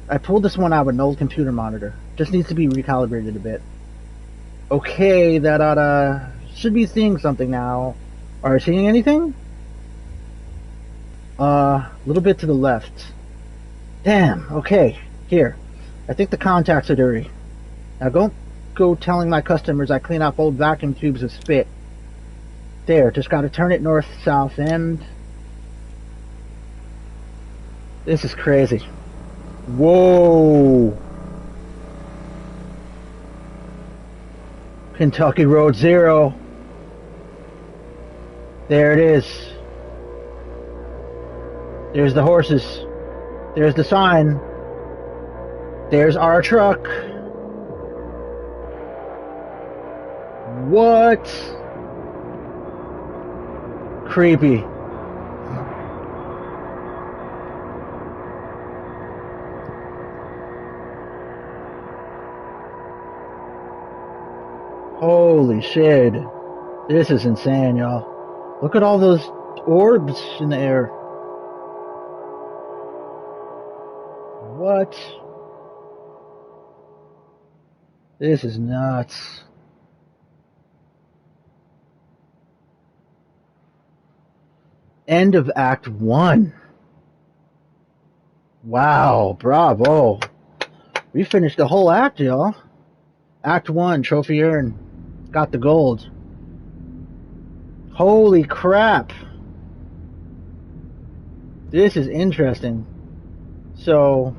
I pulled this one out with an old computer monitor. Just needs to be recalibrated a bit. Okay, that should be seeing something now. Are you seeing anything? A little bit to the left. Damn, okay. Here. I think the contacts are dirty. Now don't go telling my customers I clean up old vacuum tubes of spit. There, just gotta turn it north, south, and... This is crazy. Whoa! Kentucky Road Zero. There it is. There's the horses. There's the sign. There's our truck. What? Creepy. Holy shit. This is insane, y'all. Look at all those orbs in the air. What? This is nuts. End of Act 1. Wow, bravo. We finished the whole act, y'all. Act 1, trophy earned. Got the gold. Holy crap. This is interesting. So...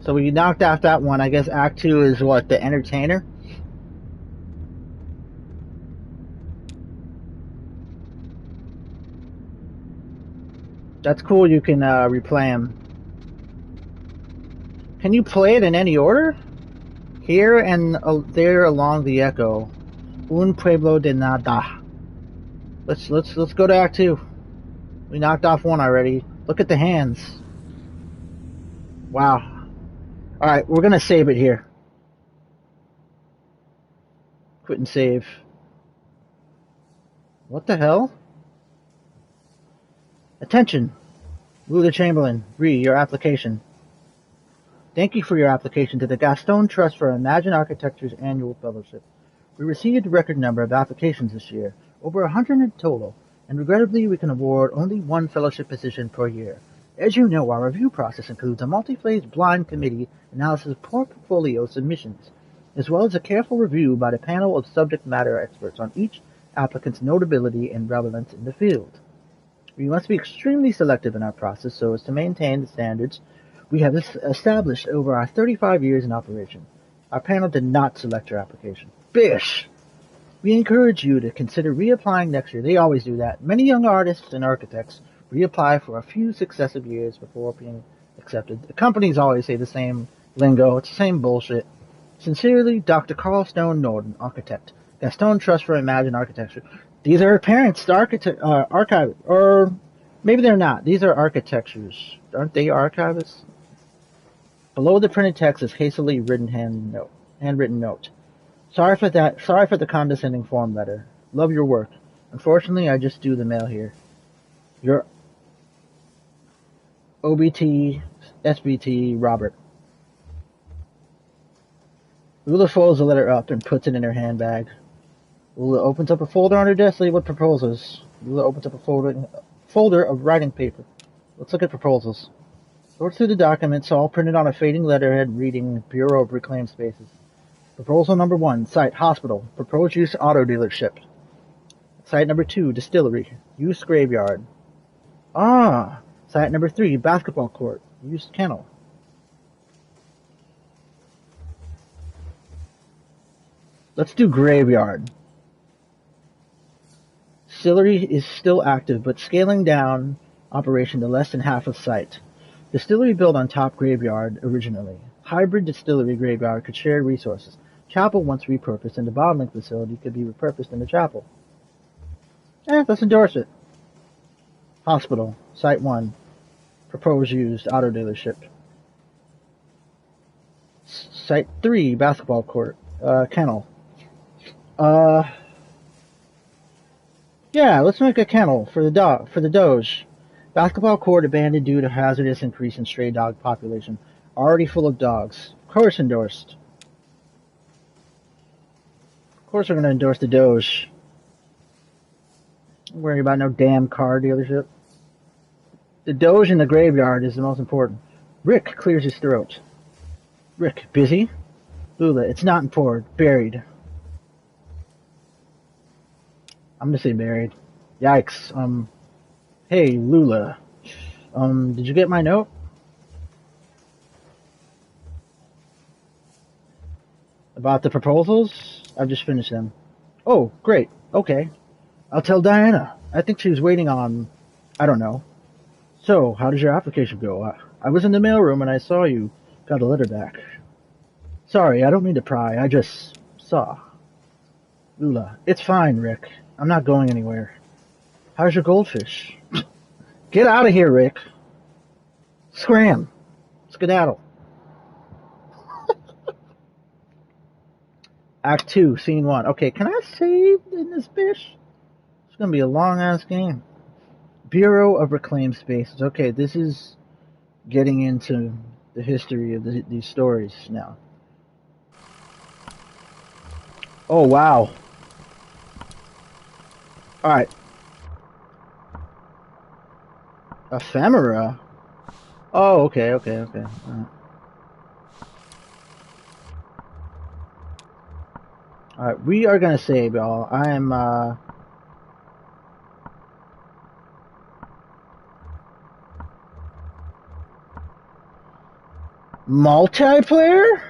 So we knocked off that one. I guess Act 2 is what? The Entertainer? That's cool, you can replay them. Can you play it in any order? Here and there along the echo. Un pueblo de nada. Let's go to Act 2. We knocked off one already. Look at the hands. Wow. Alright, we're gonna save it here. Quit and save. What the hell? Attention! Luther Chamberlain, read your application. Thank you for your application to the Gaston Trust for Imagine Architecture's annual fellowship. We received a record number of applications this year, over 100 in total, and regrettably we can award only one fellowship position per year. As you know, our review process includes a multi-phase blind committee analysis of portfolio submissions, as well as a careful review by a panel of subject matter experts on each applicant's notability and relevance in the field. We must be extremely selective in our process so as to maintain the standards we have established over our 35 years in operation. Our panel did not select your application. Bish! We encourage you to consider reapplying next year. They always do that. Many young artists and architects reapply for a few successive years before being accepted. The companies always say the same lingo. It's the same bullshit. Sincerely, Dr. Carl Stone Norden, architect. Gaston Trust for Imagined Architecture. These are her parents, the archive, or maybe they're not. These are architectures. Aren't they archivists? Below the printed text is hastily written handwritten note. Sorry for that. Sorry for the condescending form letter. Love your work. Unfortunately, I just do the mail here. Your OBT, SBT, Robert. Lula folds the letter up and puts it in her handbag. Lula opens up a folder on her desk with proposals. Lula opens up a folder of writing paper. Let's look at proposals. Sort through the documents, all printed on a fading letterhead reading Bureau of Reclaimed Spaces. Proposal number 1, site, hospital. Proposed use, auto dealership. Site number 2, distillery. Use, graveyard. Site number 3, basketball court. Use, kennel. Let's do graveyard. Distillery is still active, but scaling down operation to less than half of site. Distillery built on top graveyard originally. Hybrid distillery graveyard could share resources. Chapel once repurposed, and the bottling facility could be repurposed into chapel. Let's endorse it. Hospital, site 1. Proposed used, auto dealership. Site 3, basketball court, kennel. Yeah, let's make a kennel for the Doge. Basketball court abandoned due to hazardous increase in stray dog population. Already full of dogs. Of course endorsed. Of course we're going to endorse the Doge. Don't worry about no damn car dealership. The Doge in the graveyard is the most important. Rick clears his throat. Rick, busy? Lula, it's not important. Buried. I'm gonna say buried. Yikes. Hey, Lula. Did you get my note? About the proposals? I've just finished them. Oh, great. Okay. I'll tell Diana. I think she was waiting on... I don't know. So, how did your application go? I was in the mailroom and I saw you got a letter back. Sorry, I don't mean to pry. I just saw. Lula. It's fine, Rick. I'm not going anywhere. How's your goldfish? Get out of here, Rick. Scram. Skedaddle. Act 2, Scene 1. Okay, can I save in this bitch? It's gonna be a long-ass game. Bureau of Reclaimed Spaces. Okay, this is getting into the history of these stories now. Oh, wow. Alright. Ephemera? Oh, okay. Alright, we are gonna save, y'all. I am, multiplayer?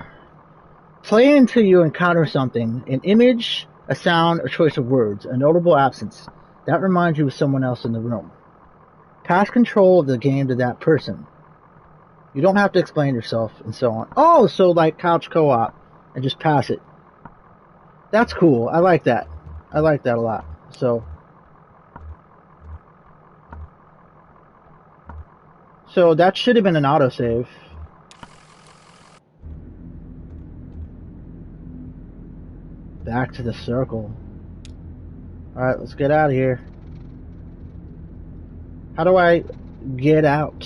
Play until you encounter something. An image, a sound, a choice of words. A notable absence. That reminds you of someone else in the room. Pass control of the game to that person. You don't have to explain yourself and so on. Oh, so like couch co-op. And just pass it. That's cool. I like that. I like that a lot. So that should have been an autosave. Back to the circle. Alright, let's get out of here. How do I get out?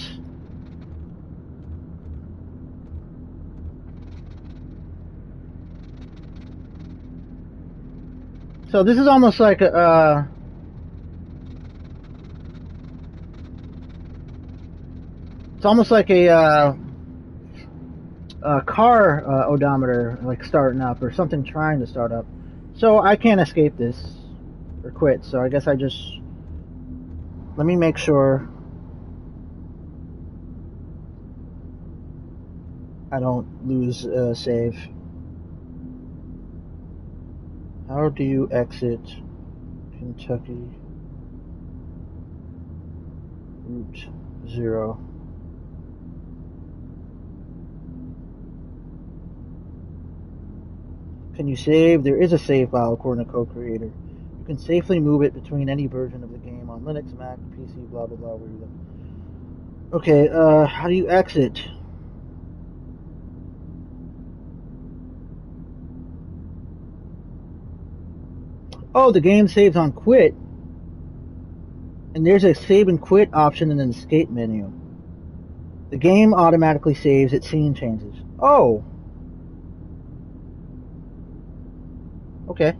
So this is almost like a it's almost like a car odometer, like starting up, or something trying to start up. So I can't escape this or quit. So I guess I just let me make sure I don't lose save. How do you exit Kentucky Route 0? Can you save? There is a save file according to co-creator. You can safely move it between any version of the game on Linux, Mac, PC, blah blah blah. Okay, how do you exit? Oh, the game saves on quit. And there's a save and quit option in the escape menu. The game automatically saves its scene changes. Oh. Okay.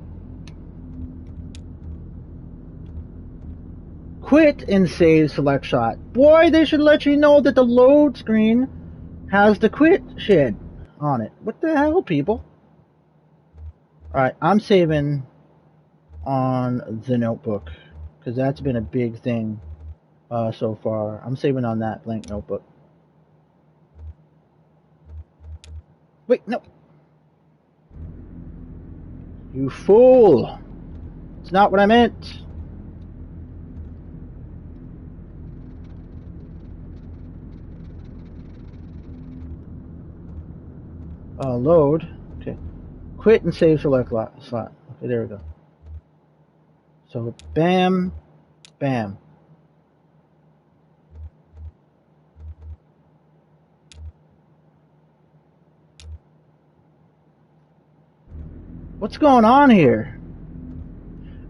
Quit and save select shot. Boy, they should let you know that the load screen has the quit shit on it. What the hell, people? Alright, I'm saving on the notebook, because that's been a big thing so far. I'm saving on that blank notebook. Wait, no. You fool! It's not what I meant. Load. Okay. Quit and save select slot. Okay, there we go. So, bam, bam. What's going on here?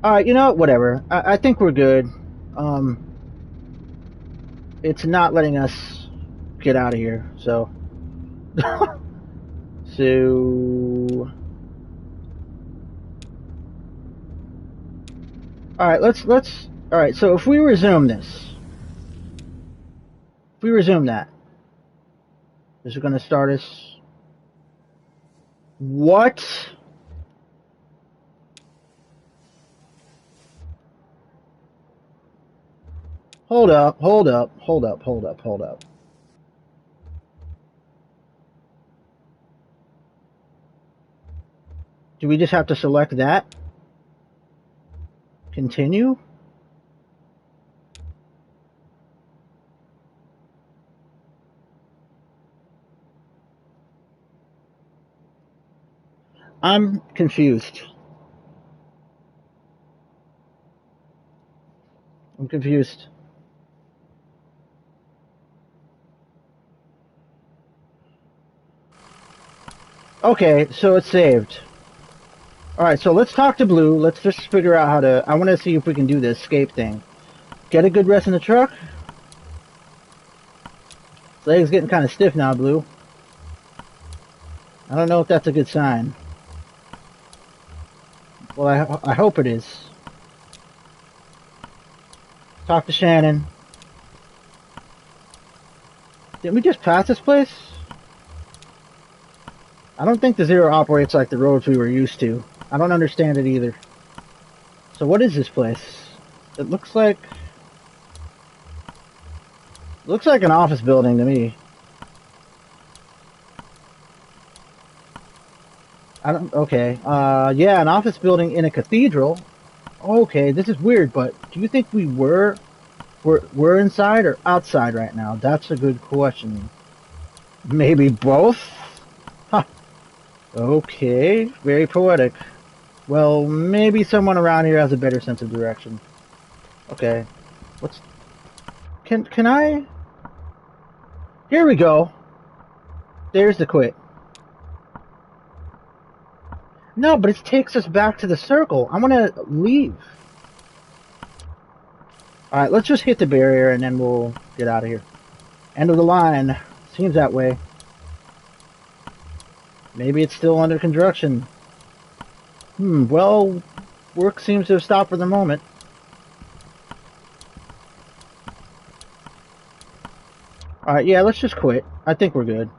Alright, you know what? Whatever. I think we're good. It's not letting us get out of here, so. So. Alright, let's. Alright, so if we resume this. If we resume that. This is going to start us. What? Hold up. Do we just have to select that? Continue? I'm confused. Okay, so it's saved. Alright, so let's talk to Blue. Let's just figure out how to... I want to see if we can do the escape thing. Get a good rest in the truck. His leg's getting kind of stiff now, Blue. I don't know if that's a good sign. Well, I hope it is. Talk to Shannon. Didn't we just pass this place? I don't think the Zero operates like the roads we were used to. I don't understand it either. So what is this place? It looks like... Looks like an office building to me. Okay. Yeah, an office building in a cathedral. Okay, this is weird, but do you think we're inside or outside right now? That's a good question. Maybe both? Huh. Okay, very poetic. Well, maybe someone around here has a better sense of direction. Okay. Can I? Here we go. There's the quit. No, but it takes us back to the circle. I want to leave. Alright, let's just hit the barrier and then we'll get out of here. End of the line. Seems that way. Maybe it's still under construction. Well, work seems to have stopped for the moment. Alright, yeah, let's just quit. I think we're good.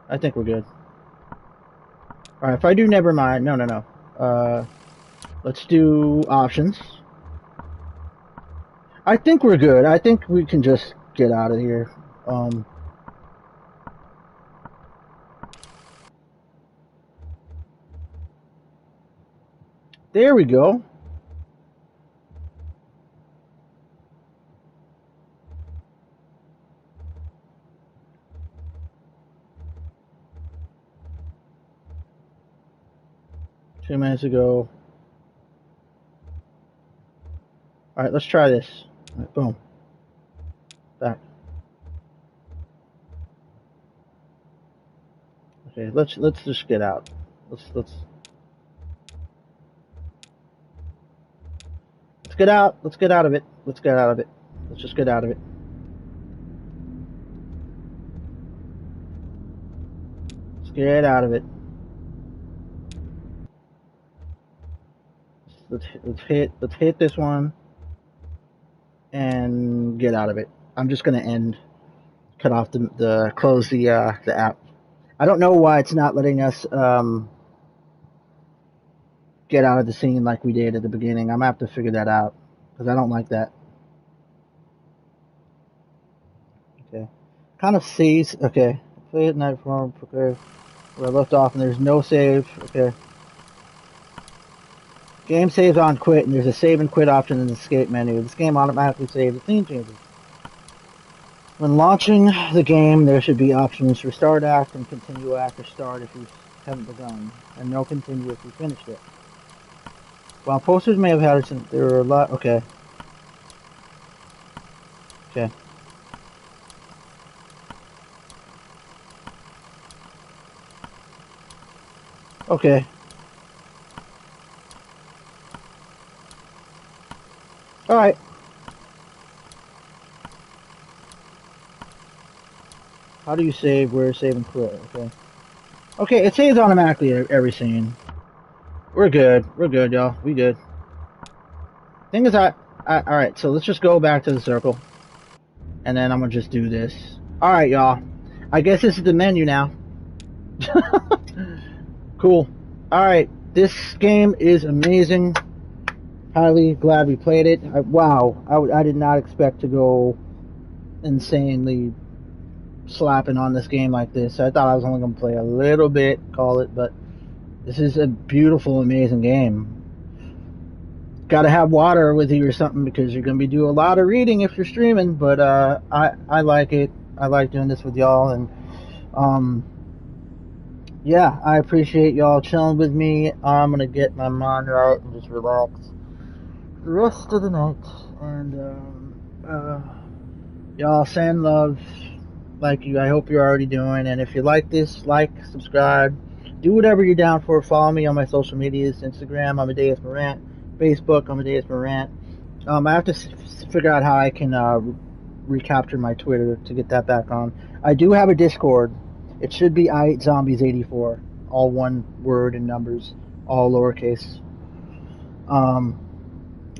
Alright, if I do never mind. No. Let's do options. I think we're good. I think we can just get out of here. There we go. 2 minutes ago. Alright, let's try this. Right, boom. Back. Okay, let's just get out. Let's get out. Let's get out of it. Let's get out of it. Let's just get out of it. Let's get out of it. Let's hit this one and get out of it. I'm just gonna cut off close the app. I don't know why it's not letting us get out of the scene like we did at the beginning. I'm gonna have to figure that out because I don't like that. Okay, kind of saves. Okay, play at night form. Okay, where I left off and there's no save. Okay. Game saves on quit, and there's a save and quit option in the escape menu. This game automatically saves the theme changes. When launching the game, there should be options for start act and continue act or start if you haven't begun, and no continue if you finished it. While posters may have had it, there were a lot. Okay. Okay. Okay. Alright. How do you save? Where save and quit? Okay. Okay, it saves automatically every scene. We're good. We're good, y'all. We good. Thing is, alright, so let's just go back to the circle. And then I'm gonna just do this. Alright, y'all. I guess this is the menu now. Cool. Alright, this game is amazing. Highly glad we played it. Wow, I did not expect to go insanely slapping on this game like this. I thought I was only going to play a little bit, call it, but this is a beautiful, amazing game. Got to have water with you or something because you're going to be doing a lot of reading if you're streaming, but I like it. I like doing this with y'all, and yeah, I appreciate y'all chilling with me. I'm going to get my mind right and just relax the rest of the night, and y'all send love like I hope you're already doing, and if you like this, like, subscribe, do whatever you're down for. Follow me on my social medias: Instagram, I'm Amadeus Morant, Facebook, I'm Amadeus Morant. I have to figure out how I can recapture my Twitter to get that back on. I do have a Discord. It should be iZombies84, all one word and numbers, all lowercase.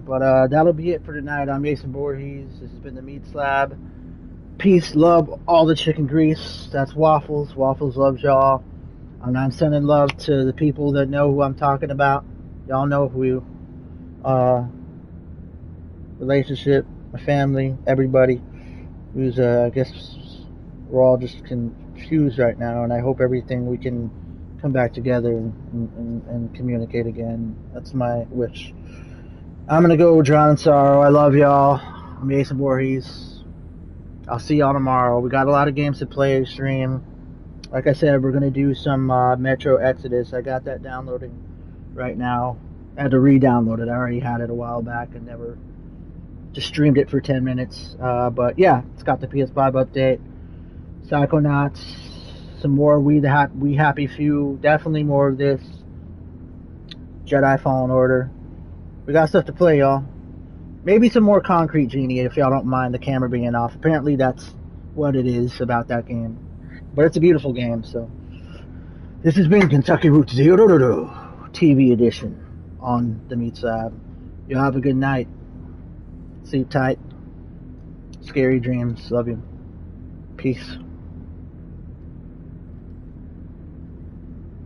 But that'll be it for tonight. I'm Jason Voorhees. This has been the Meat Slab. Peace, love, all the chicken grease. That's Waffles. Waffles loves y'all. And I'm sending love to the people that know who I'm talking about. Y'all know who. Relationship, my family, everybody. Who's, I guess we're all just confused right now. And I hope everything we can come back together and communicate again. That's my wish. I'm gonna go drown in sorrow. I love y'all. I'm Jason Voorhees. I'll see y'all tomorrow. We got a lot of games to play, stream. Like I said, we're going to do some Metro Exodus. I got that downloading right now. I had to re-download it. I already had it a while back and never just streamed it for 10 minutes. But yeah, it's got the PS5 update. Psychonauts. Some more We Happy Few. Definitely more of this. Jedi Fallen Order. We got stuff to play, y'all. Maybe some more Concrete Genie if y'all don't mind the camera being off. Apparently that's what it is about that game. But it's a beautiful game, so. This has been Kentucky Route Zero TV edition on the Meat Slab. Y'all have a good night. Sleep tight. Scary dreams. Love you. Peace.